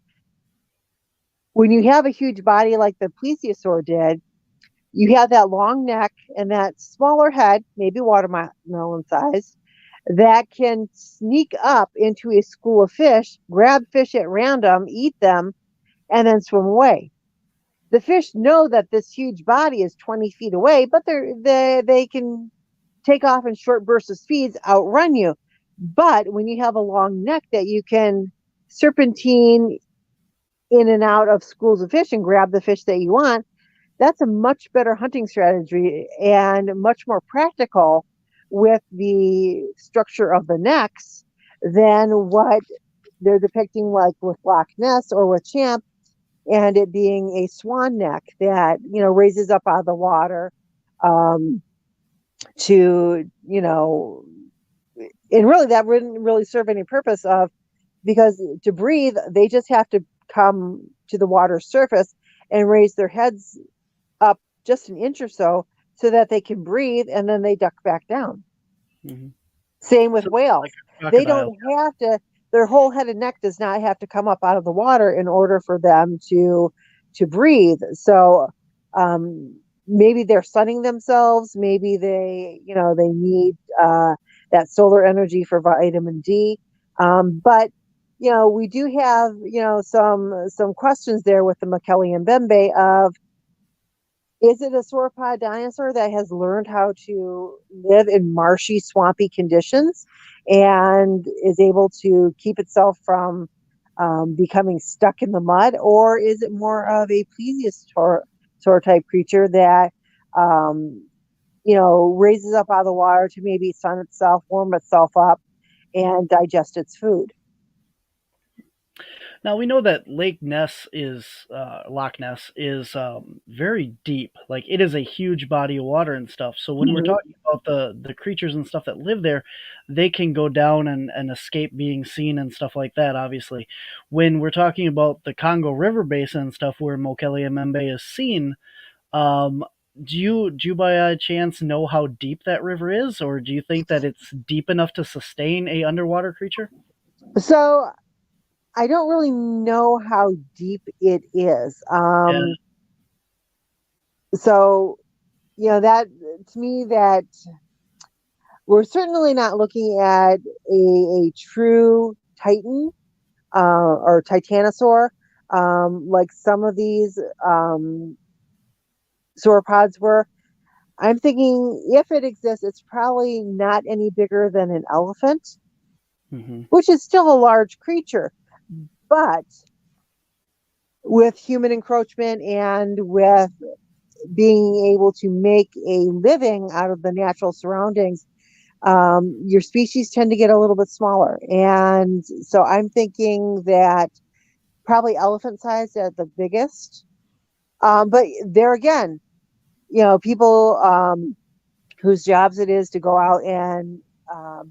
when you have a huge body like the plesiosaur did, you have that long neck and that smaller head, maybe watermelon size, that can sneak up into a school of fish, grab fish at random, eat them, and then swim away. The fish know that this huge body is 20 feet away, but they can take off in short bursts of speeds, outrun you. But when you have a long neck that you can serpentine in and out of schools of fish and grab the fish that you want, that's a much better hunting strategy and much more practical with the structure of the necks than what they're depicting, like with Loch Ness or with Champ, and it being a swan neck that raises up out of the water to and really that wouldn't really serve any purpose of, because to breathe they just have to come to the water's surface and raise their heads up just an inch or so that they can breathe, and then they duck back down. Mm-hmm. Same with So, like whales. a They crocodile. don't have to, their whole head and neck does not have to come up out of the water in order for them to breathe. So maybe they're sunning themselves, maybe they need that solar energy for vitamin D. But we do have some questions there with the Makeli and Bembe of, is it a sauropod dinosaur that has learned how to live in marshy, swampy conditions and is able to keep itself from becoming stuck in the mud? Or is it more of a plesiosaur type creature that, raises up out of the water to maybe sun itself, warm itself up, and digest its food? Now we know that Loch Ness is very deep. Like it is a huge body of water and stuff. So when we're Mhm. talking about the creatures and stuff that live there, they can go down and escape being seen and stuff like that. Obviously, when we're talking about the Congo River basin and stuff where Mokele Membe is seen, um, do you by a chance know how deep that river is, or do you think that it's deep enough to sustain a underwater creature? So I don't really know how deep it is. Yeah. So that, to me, that we're certainly not looking at a true titan or titanosaur, like some of these sauropods were. I'm thinking if it exists, it's probably not any bigger than an elephant, Hmm. which is still a large creature. But with human encroachment and with being able to make a living out of the natural surroundings, your species tend to get a little bit smaller. And so I'm thinking that probably elephant sized at the biggest. But there again, people whose jobs it is to go out and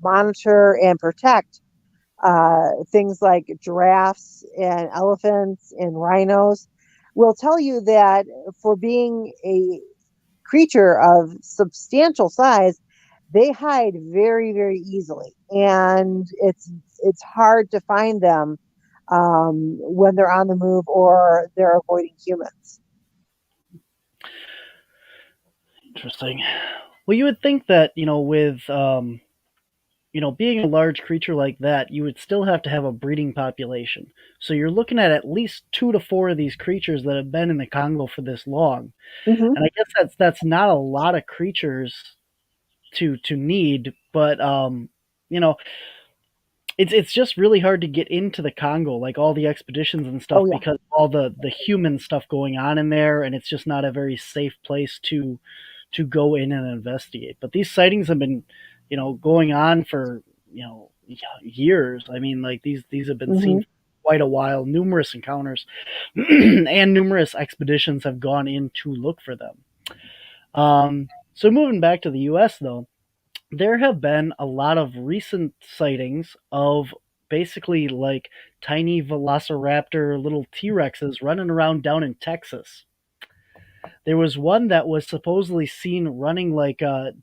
monitor and protect things like giraffes and elephants and rhinos will tell you that for being a creature of substantial size, they hide very, very easily, and it's hard to find them when they're on the move or they're avoiding humans. Interesting. Well, you would think that with being a large creature like that, you would still have to have a breeding population. So you're looking at least 2 to 4 of these creatures that have been in the Congo for this long, Mm-hmm. and I guess that's not a lot of creatures to need, but you know, it's just really hard to get into the Congo, like all the expeditions and stuff, Oh yeah. because all the human stuff going on in there, and it's just not a very safe place to go in and investigate. But these sightings have been, going on for years. I mean, like these have been seen Mm-hmm. for quite a while. Numerous encounters and numerous expeditions have gone in to look for them. So moving back to the U.S. though, there have been a lot of recent sightings of basically like tiny velociraptor little T-Rexes running around down in Texas. There was one that was supposedly seen running like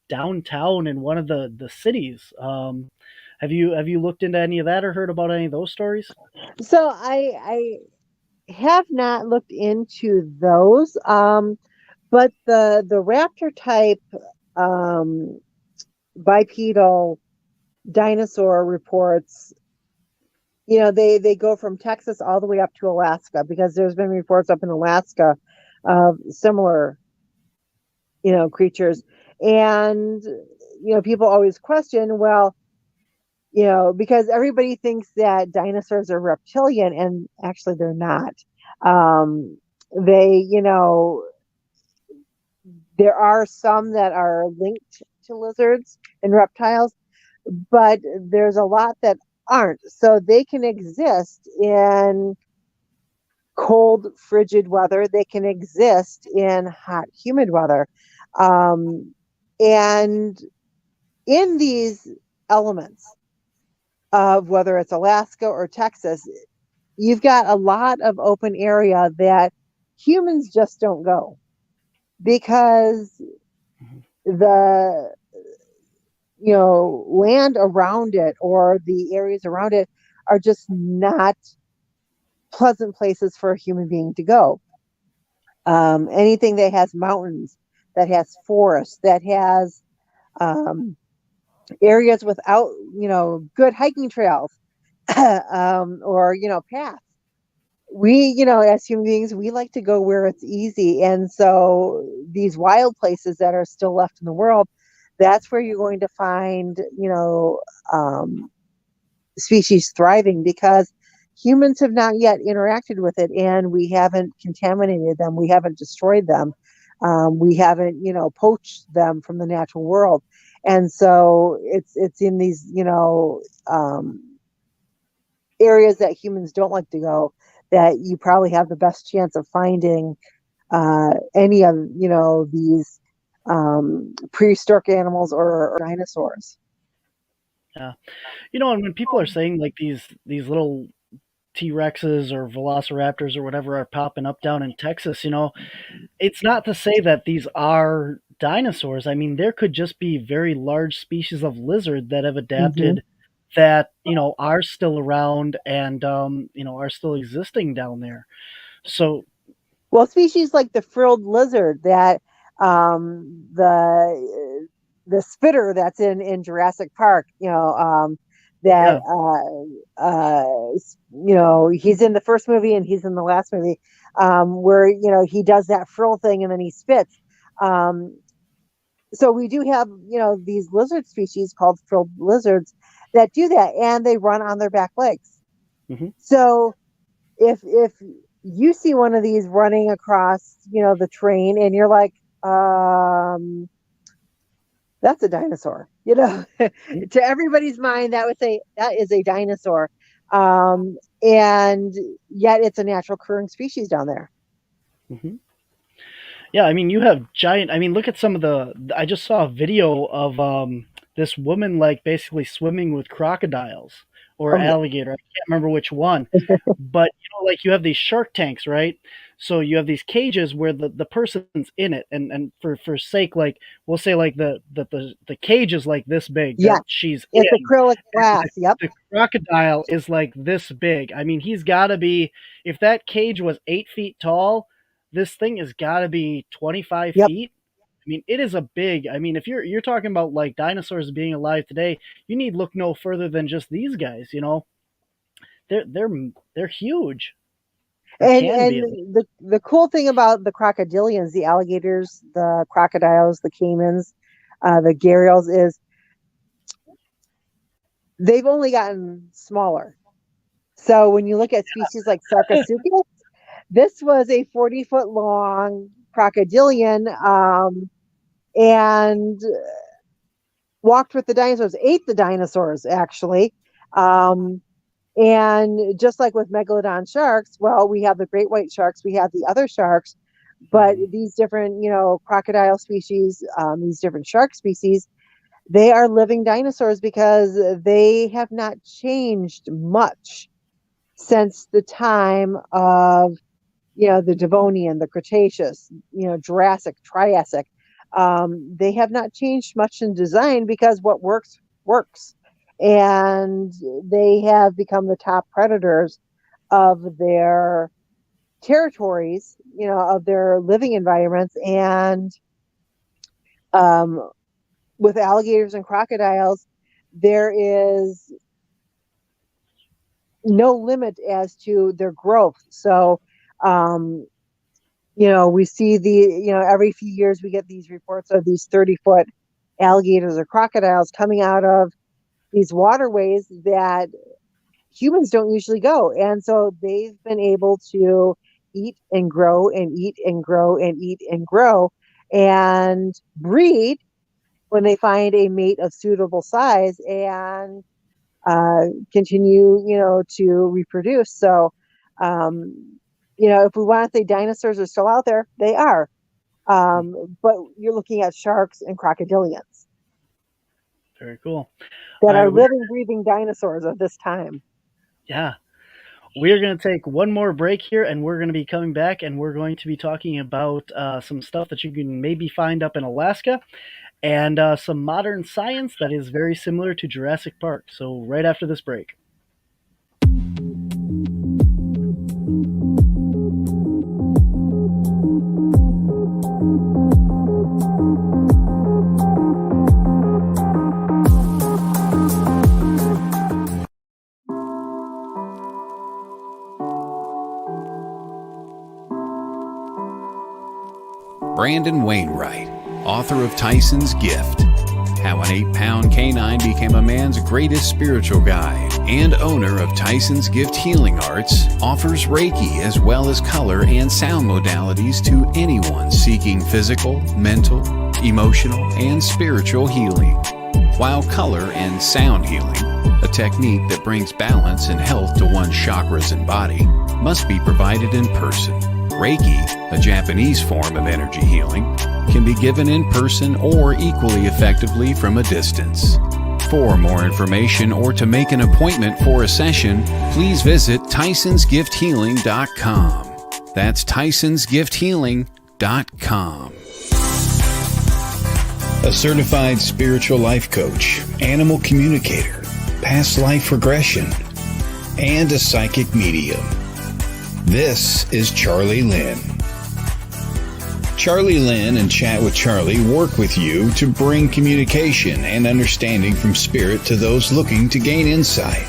downtown in one of the cities. Have you looked into any of that or heard about any of those stories? So I have not looked into those, but the raptor type um, bipedal dinosaur reports, they go from Texas all the way up to Alaska, because there's been reports up in Alaska of similar, creatures. And people always question, well, because everybody thinks that dinosaurs are reptilian, and actually they're not. They, there are some that are linked to lizards and reptiles, but there's a lot that aren't. So they can exist in cold, frigid weather. They can exist in hot, humid weather. And in these elements of whether it's Alaska or Texas, you've got a lot of open area that humans just don't go, because the land around it or the areas around it are just not pleasant places for a human being to go. Anything that has mountains, that has forests, that has um, areas without, good hiking trails, or, paths. We, as human beings, we like to go where it's easy. And so these wild places that are still left in the world, that's where you're going to find, species thriving because humans have not yet interacted with it and we haven't contaminated them. We haven't destroyed them. We haven't, poached them from the natural world. And so it's in these, areas that humans don't like to go that you probably have the best chance of finding any of, these prehistoric animals or dinosaurs. Yeah. And when people are saying like these little T-Rexes or Velociraptors or whatever are popping up down in Texas, it's not to say that these are dinosaurs. I mean, there could just be very large species of lizard that have Mm-hmm. adapted that, are still around and are still existing down there. So, Well, species like the frilled lizard that the spitter that's in Jurassic Park, that yeah. he's in the first movie and he's in the last movie, where he does that frill thing and then he spits. Um, so we do have these lizard species called frilled lizards that do that, and they run on their back legs. Mhm. So if you see one of these running across, the train and you're like, that's a dinosaur, to everybody's mind, that would say that is a dinosaur. And yet it's a natural occurring species down there. Mhm. Yeah, I mean, you have giant. I mean, look at some of the. I just saw a video of this woman like basically swimming with crocodiles or Oh, yeah. alligator. I can't remember which one, but like you have these shark tanks, right? So you have these cages where the person's in it, and for sake, like we'll say like the cage is like this big that Yes, she's it's in, acrylic and glass. Yep. the crocodile is like this big. I mean, he's got to be, if that cage was 8 feet tall, this thing has got to be 25 Yep. feet. I mean, it is a big. I mean, if you're talking about like dinosaurs being alive today, you need look no further than just these guys. They're they're they're huge, or can be And at least. the cool thing about the crocodilians, the alligators, the crocodiles, the caimans, the gharials, is they've only gotten smaller. So when you look at species like Sarcosuchus, this was a 40-foot long crocodilian, and walked with the dinosaurs, ate the dinosaurs actually. Um, and just like with megalodon sharks, well, we have the great white sharks, we have the other sharks, but Mhm. these different, crocodile species, these different shark species, they are living dinosaurs because they have not changed much since the time of, the Devonian, the Cretaceous, Jurassic, Triassic. They have not changed much in design because what works works, and they have become the top predators of their territories, of their living environments. And um, with alligators and crocodiles, there is no limit as to their growth. So, um, we see every few years we get these reports of these 30-foot alligators or crocodiles coming out of these waterways that humans don't usually go. And so they've been able to eat and grow and eat and grow and eat and grow and breed when they find a mate of suitable size and continue, to reproduce. So, if we want to say dinosaurs are still out there, they are. But you're looking at sharks and crocodilians Very cool. that All are right, living, breathing dinosaurs of this time. yeah, we are going to take one more break here, and we're going to be coming back, and we're going to be talking about some stuff that you can maybe find up in Alaska, and some modern science that is very similar to Jurassic Park. So, right after this break. Brandon Wainwright, author of Tyson's Gift, How an 8-Pound Canine Became a Man's Greatest Spiritual Guide, and owner of Tyson's Gift Healing Arts, offers Reiki as well as color and sound modalities to anyone seeking physical, mental, emotional, and spiritual healing. While color and sound healing, a technique that brings balance and health to one's chakras and body, must be provided in person. Reiki, a Japanese form of energy healing, can be given in person or equally effectively from a distance. For more information or to make an appointment for a session, please visit TysonsGiftHealing.com. That's TysonsGiftHealing.com. A certified spiritual life coach, animal communicator, past life regression, and a psychic medium. This is Charlie Lynn. Charlie Lynn and Chat with Charlie work with you to bring communication and understanding from spirit to those looking to gain insight.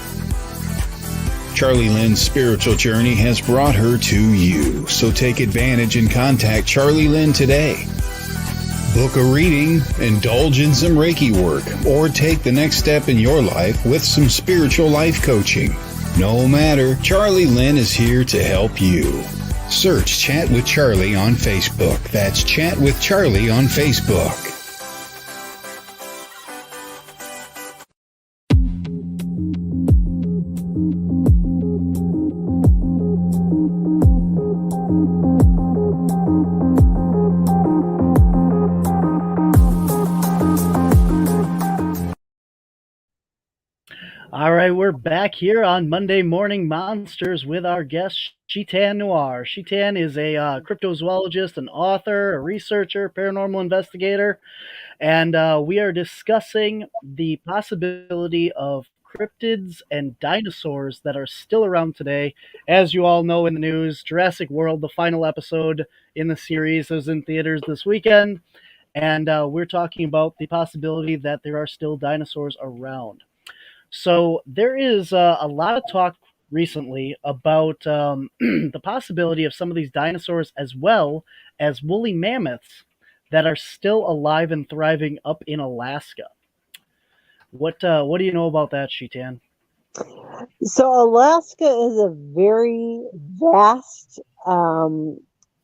Charlie Lynn's spiritual journey has brought her to you, so take advantage and contact Charlie Lynn today. Book a reading, indulge in some Reiki work, or take the next step in your life with some spiritual life coaching. No matter, Charlie Lynn is here to help you. Search Chat with Charlie on Facebook. That's Chat with Charlie on Facebook. All right, we're back here on Monday Morning Monsters with our guest, Shetan Noir. Shetan is a cryptozoologist, an author, a researcher, paranormal investigator, and we are discussing the possibility of cryptids and dinosaurs that are still around today. As you all know in the news, Jurassic World, the final episode in the series, is in theaters this weekend, and we're talking about the possibility that there are still dinosaurs around. So there is a lot of talk recently about the possibility of some of these dinosaurs as well as woolly mammoths that are still alive and thriving up in Alaska. What do you know about that, Shetan? So Alaska is a very vast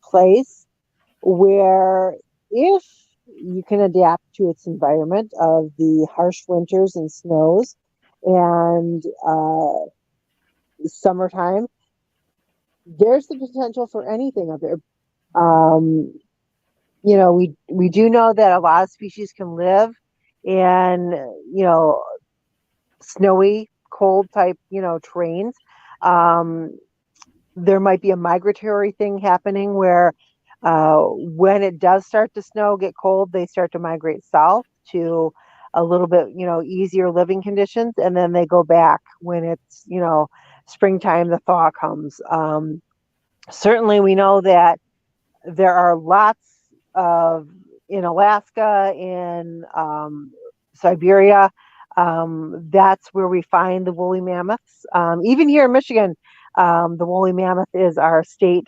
place where if you can adapt to its environment of the harsh winters and snows and summertime, there's the potential for anything up there. We do know that a lot of species can live in, snowy, cold type, terrains. There might be a migratory thing happening where when it does start to snow, get cold, they start to migrate south to a little bit, easier living conditions. And then they go back when it's, springtime, the thaw comes. Certainly we know that there are lots of, in Alaska, in Siberia, that's where we find the woolly mammoths. Even here in Michigan, the woolly mammoth is our state,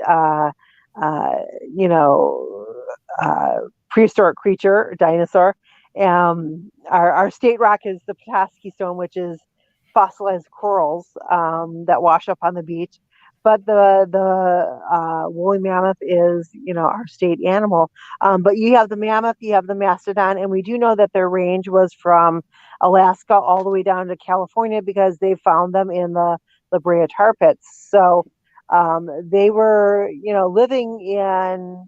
prehistoric creature, dinosaur. Our state rock is the Petoskey stone, which is fossilized corals that wash up on the beach. But the woolly mammoth is, our state animal. But you have the mammoth, you have the mastodon, and we do know that their range was from Alaska all the way down to California because they found them in the La Brea tar pits. So they were, living in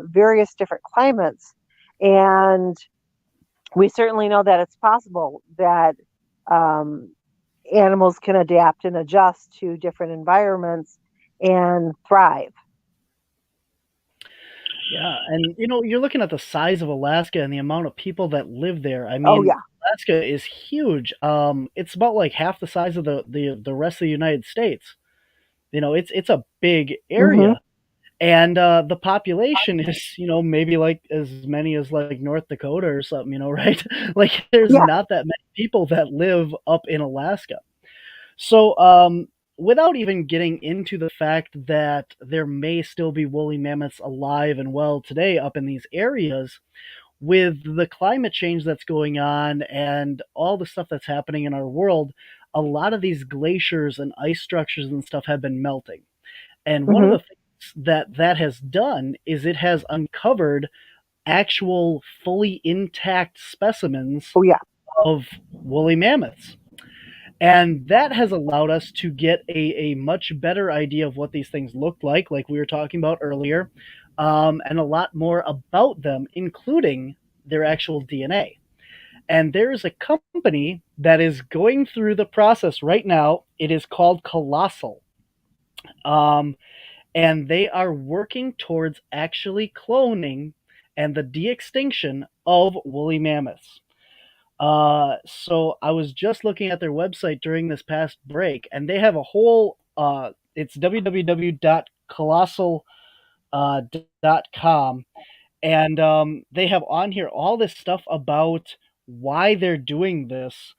various different climates. And we certainly know that it's possible that animals can adapt and adjust to different environments and thrive. Yeah, and you're looking at the size of Alaska and the amount of people that live there. I Oh mean, yeah. Alaska is huge. It's about like half the size of the rest of the United States. It's a big Hmm. area, and the population is maybe like as many as like North Dakota or something. Right? Like there's Yeah. not that many people that live up in Alaska. So, without even getting into the fact that there may still be woolly mammoths alive and well today up in these areas, with the climate change that's going on and all the stuff that's happening in our world, a lot of these glaciers and ice structures and stuff have been melting. And one of Hmm. the things that has done is it has uncovered actual fully intact specimens Oh yeah. of woolly mammoths. And that has allowed us to get a much better idea of what these things looked like we were talking about earlier, and a lot more about them, including their actual DNA. And there's a company that is going through the process right now. It is called Colossal. Um, and they are working towards actually cloning and the de extinction of woolly mammoths. So I was just looking at their website during this past break, and they have a whole. It's www.colossal.com, and they have on here all this stuff about why they're doing this,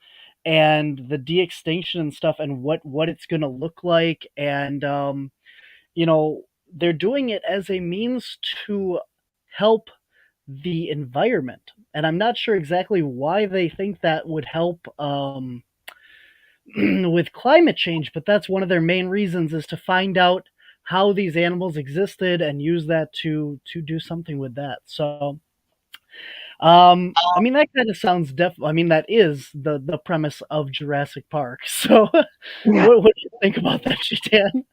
and the de-extinction and stuff, and what it's going to look like, and you know they're doing it as a means to help the environment. And I'm not sure exactly why they think that would help with climate change, but that's one of their main reasons is to find out how these animals existed and use that to do something with that. So, I mean, that kind of sounds I mean, that is the premise of Jurassic Park. So, Yeah. what do you think about that, Shetan?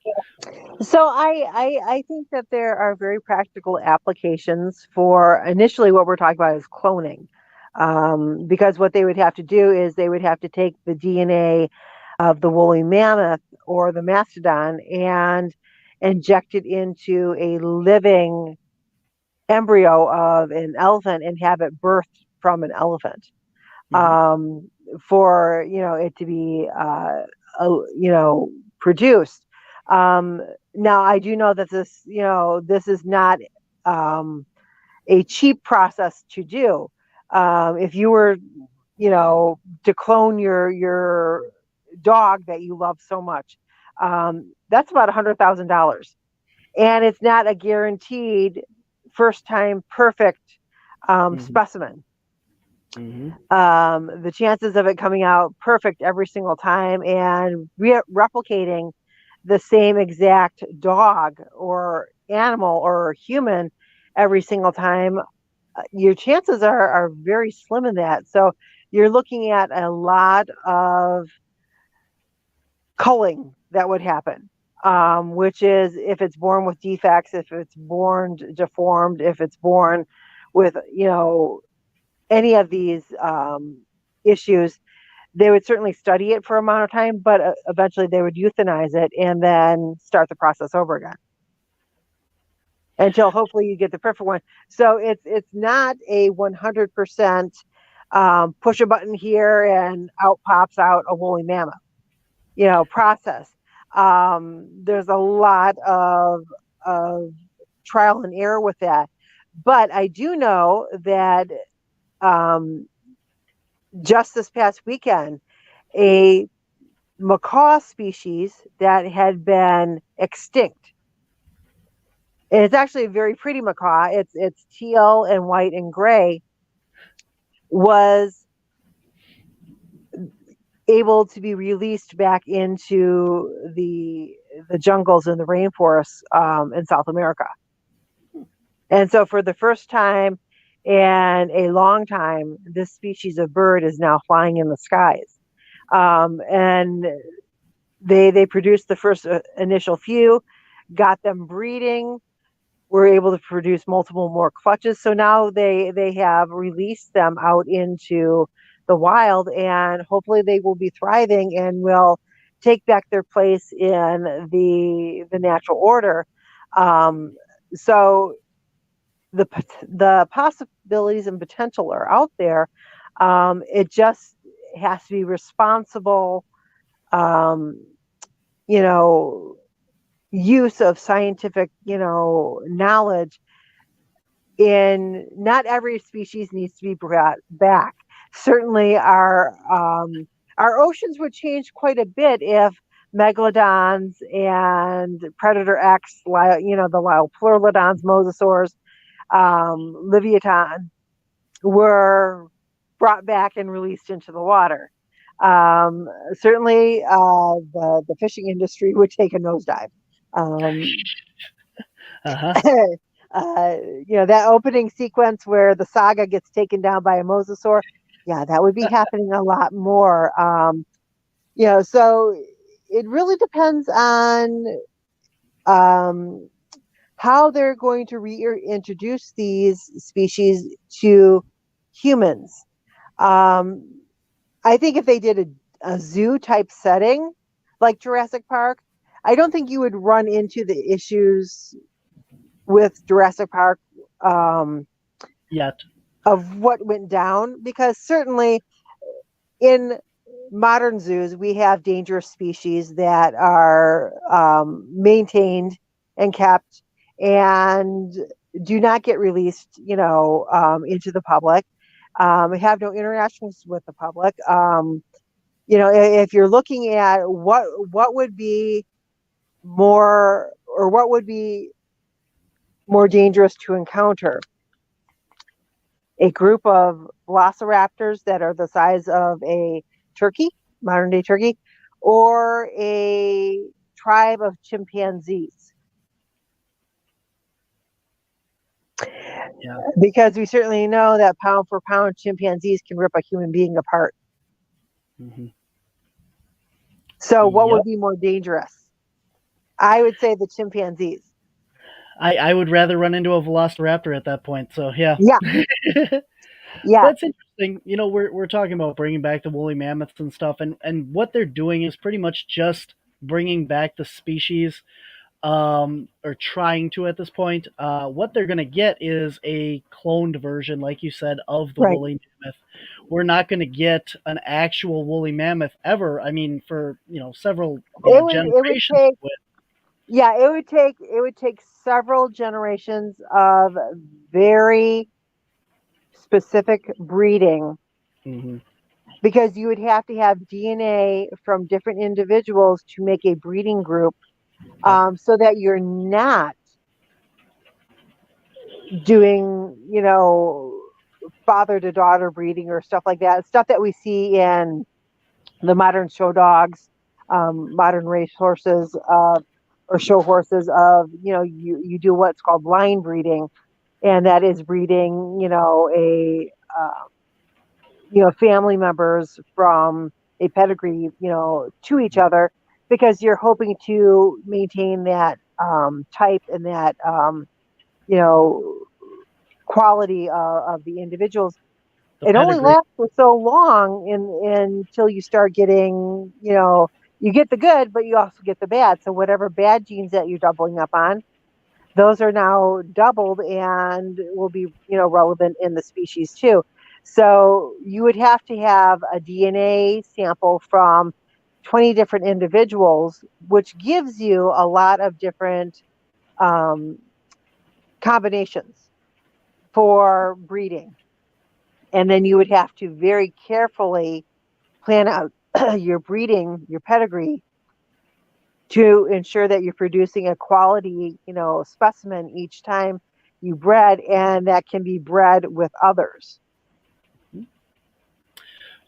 So I think that there are very practical applications for initially what we're talking about is cloning. Because what they would have to do is they would have to take the DNA of the woolly mammoth or the mastodon and inject it into a living embryo of an elephant and have it birthed from an elephant, Hmm. for it to be produced. Um, Now I do know that this is not um, a cheap process to do. If you were to clone your dog that you love so much, that's about $100,000, and it's not a guaranteed first time perfect Hmm. specimen. Hmm. The chances of it coming out perfect every single time and replicating the same exact dog or animal or human every single time, your chances are very slim in that. So you're looking at a lot of culling that would happen, which is if it's born with defects, if it's born deformed, if it's born with, any of these issues, they would certainly study it for a amount of time, but eventually they would euthanize it and then start the process over again until hopefully you get the perfect one. So it's not a 100% push a button here and out pops out a woolly mammoth, process. There's a lot of trial and error with that, but I do know that um, just this past weekend, a macaw species that had been extinct. And it's actually a very pretty macaw. It's teal and white and gray. Was able to be released back into the jungles and the rainforests in South America. And so, for the first time in a long time, this species of bird is now flying in the skies. And they produced the first initial few, got them breeding, were able to produce multiple more clutches. So now they have released them out into the wild, and hopefully they will be thriving and will take back their place in the natural order. So the possibilities and potential are out there. It just has to be responsible, you know, use of scientific, knowledge. In not every species needs to be brought back. Certainly, our oceans would change quite a bit if megalodons and predator X, the Liopleurodons, mosasaurs, Leviathan, were brought back and released into the water. Certainly, the fishing industry would take a nosedive. Um, Uh-huh. that opening sequence where the saga gets taken down by a mosasaur, yeah, that would be happening a lot more. So it really depends on how they're going to reintroduce these species to humans. I think if they did a zoo type setting like Jurassic Park, I don't think you would run into the issues with Jurassic Park Yet. of what went down, because certainly in modern zoos we have dangerous species that are maintained and kept and do not get released, into the public. Have no interactions with the public. If you're looking at what would be more, or what would be more dangerous to encounter, a group of velociraptors that are the size of a turkey, modern day turkey, or a tribe of chimpanzees. Yeah. Because we certainly know that pound for pound, chimpanzees can rip a human being apart. Mm-hmm. So what Yep. would be more dangerous? I would say the chimpanzees. I would rather run into a velociraptor at that point. So yeah. Yeah. Yeah. That's interesting. We're talking about bringing back the woolly mammoths and stuff, and what they're doing is pretty much just bringing back the species, or trying to at this point. What they're going to get is a cloned version, like you said, of the Right. woolly mammoth. We're not going to get an actual woolly mammoth ever. I mean, for several generations. It would take several generations of very specific breeding, Mm-hmm. because you would have to have DNA from different individuals to make a breeding group, so that you're not doing, father to daughter breeding or stuff like that. Stuff that we see in the modern show dogs, modern race horses, or show horses of, you do what's called line breeding, and that is breeding, family members from a pedigree, to each other, because you're hoping to maintain that type and that, quality of the individuals. It only lasts for so long until you start getting, you get the good, but you also get the bad. So whatever bad genes that you're doubling up on, those are now doubled and will be, relevant in the species too. So you would have to have a DNA sample from 20 different individuals, which gives you a lot of different combinations for breeding. And then you would have to very carefully plan out your breeding, your pedigree, to ensure that you're producing a quality, specimen each time you bred, and that can be bred with others.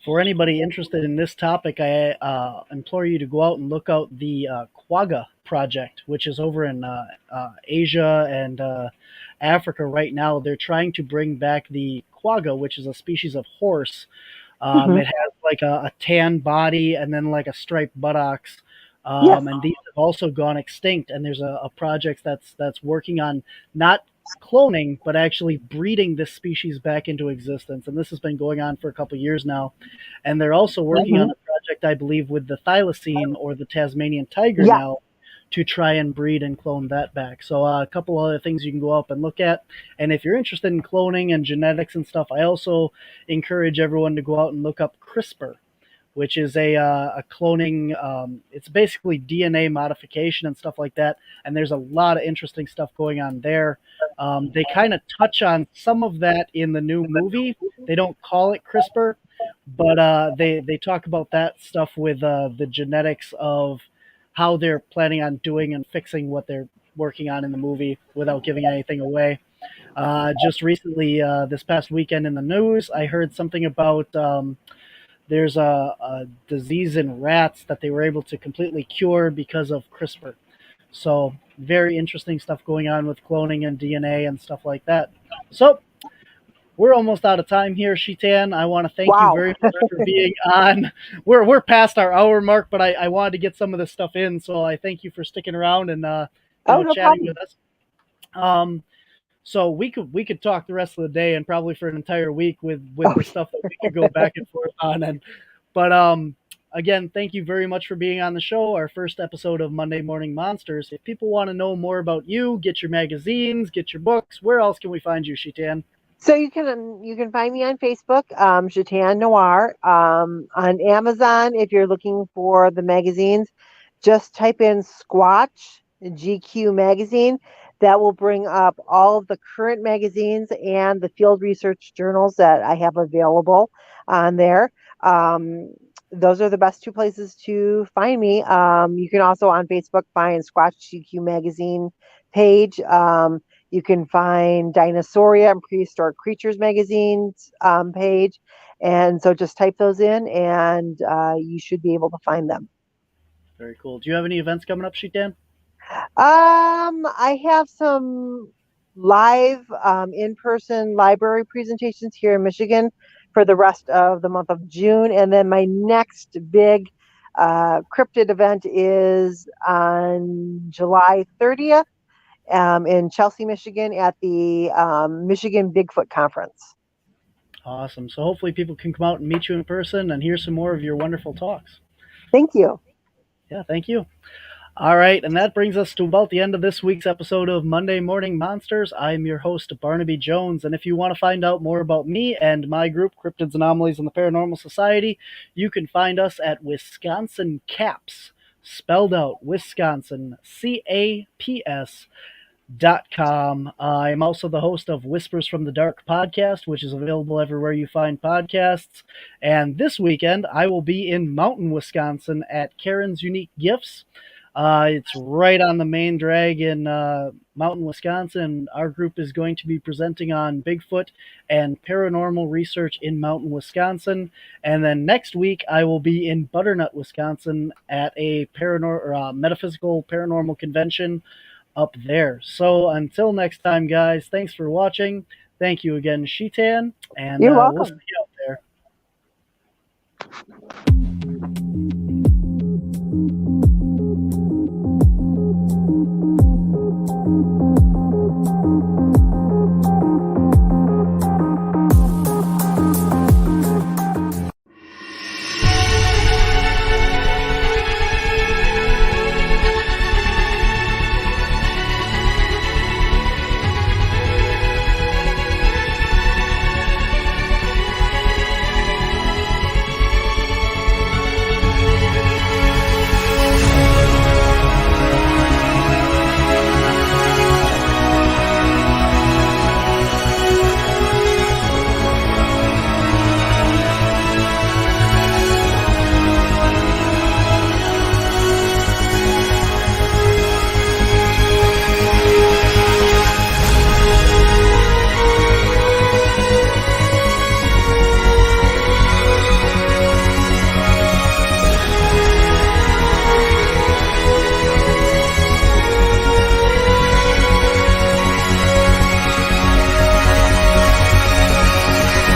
For anybody interested in this topic, I implore you to go out and look out the Quagga project, which is over in Asia and Africa right now. They're trying to bring back the quagga, which is a species of horse. It has like a tan body and then like a striped buttocks. Yes. And these have also gone extinct. And there's a project that's working on not cloning, but actually breeding this species back into existence. And this has been going on for a couple of years now. And they're also working on a project, I believe, with the thylacine or the Tasmanian tiger now, to try and breed and clone that back. So a couple other things you can go up and look at. And if you're interested in cloning and genetics and stuff, I also encourage everyone to go out and look up CRISPR, which is a cloning. It's basically DNA modification and stuff like that. And there's a lot of interesting stuff going on there. They kind of touch on some of that in the new movie. They don't call it CRISPR, but they talk about that stuff with the genetics of how they're planning on doing and fixing what they're working on in the movie without giving anything away. Just recently, this past weekend in the news, I heard something about there's a disease in rats that they were able to completely cure because of CRISPR. So very interesting stuff going on with cloning and DNA and stuff like that. So we're almost out of time here, Shetan. I want to thank you Wow. very much for being on. We're past our hour mark, but I wanted to get some of this stuff in, so I thank you for sticking around and No chatting problem. with us. So we could talk the rest of the day and probably for an entire week with the stuff that we could go back and forth on. But again, thank you very much for being on the show. Our first episode of Monday Morning Monsters. If people want to know more about you, get your magazines, get your books, where else can we find you, Shetan? So you can find me on Facebook, Shetan Noir. On Amazon, if you're looking for the magazines, just type in Squatch GQ magazine. That will bring up all of the current magazines and the field research journals that I have available on there. Those are the best two places to find me. You can also on Facebook find Squatch GQ magazine page. You can find Dinosauria and Prehistoric Creatures magazines page. And so just type those in and you should be able to find them. Very cool. Do you have any events coming up, Shetan? I have some live in-person library presentations here in Michigan for the rest of the month of June. And then my next big cryptid event is on July 30th. In Chelsea, Michigan at the Michigan Bigfoot Conference. Awesome. So hopefully people can come out and meet you in person and hear some more of your wonderful talks. Thank you. Yeah, thank you. All right, and that brings us to about the end of this week's episode of Monday Morning Monsters. I'm your host, Barnaby Jones, and if you want to find out more about me and my group, Cryptids, Anomalies, and the Paranormal Society, you can find us at Wisconsin Caps, spelled out Wisconsin, CAPS.com. I'm also the host of Whispers from the Dark podcast, which is available everywhere you find podcasts. And this weekend, I will be in Mountain, Wisconsin at Karen's Unique Gifts. It's right on the main drag in Mountain, Wisconsin. Our group is going to be presenting on Bigfoot and paranormal research in Mountain, Wisconsin. And then next week, I will be in Butternut, Wisconsin at a metaphysical paranormal convention up there. So until next time, guys, thanks for watching. Thank you again, Shetan. And You're welcome. we'll see you out there.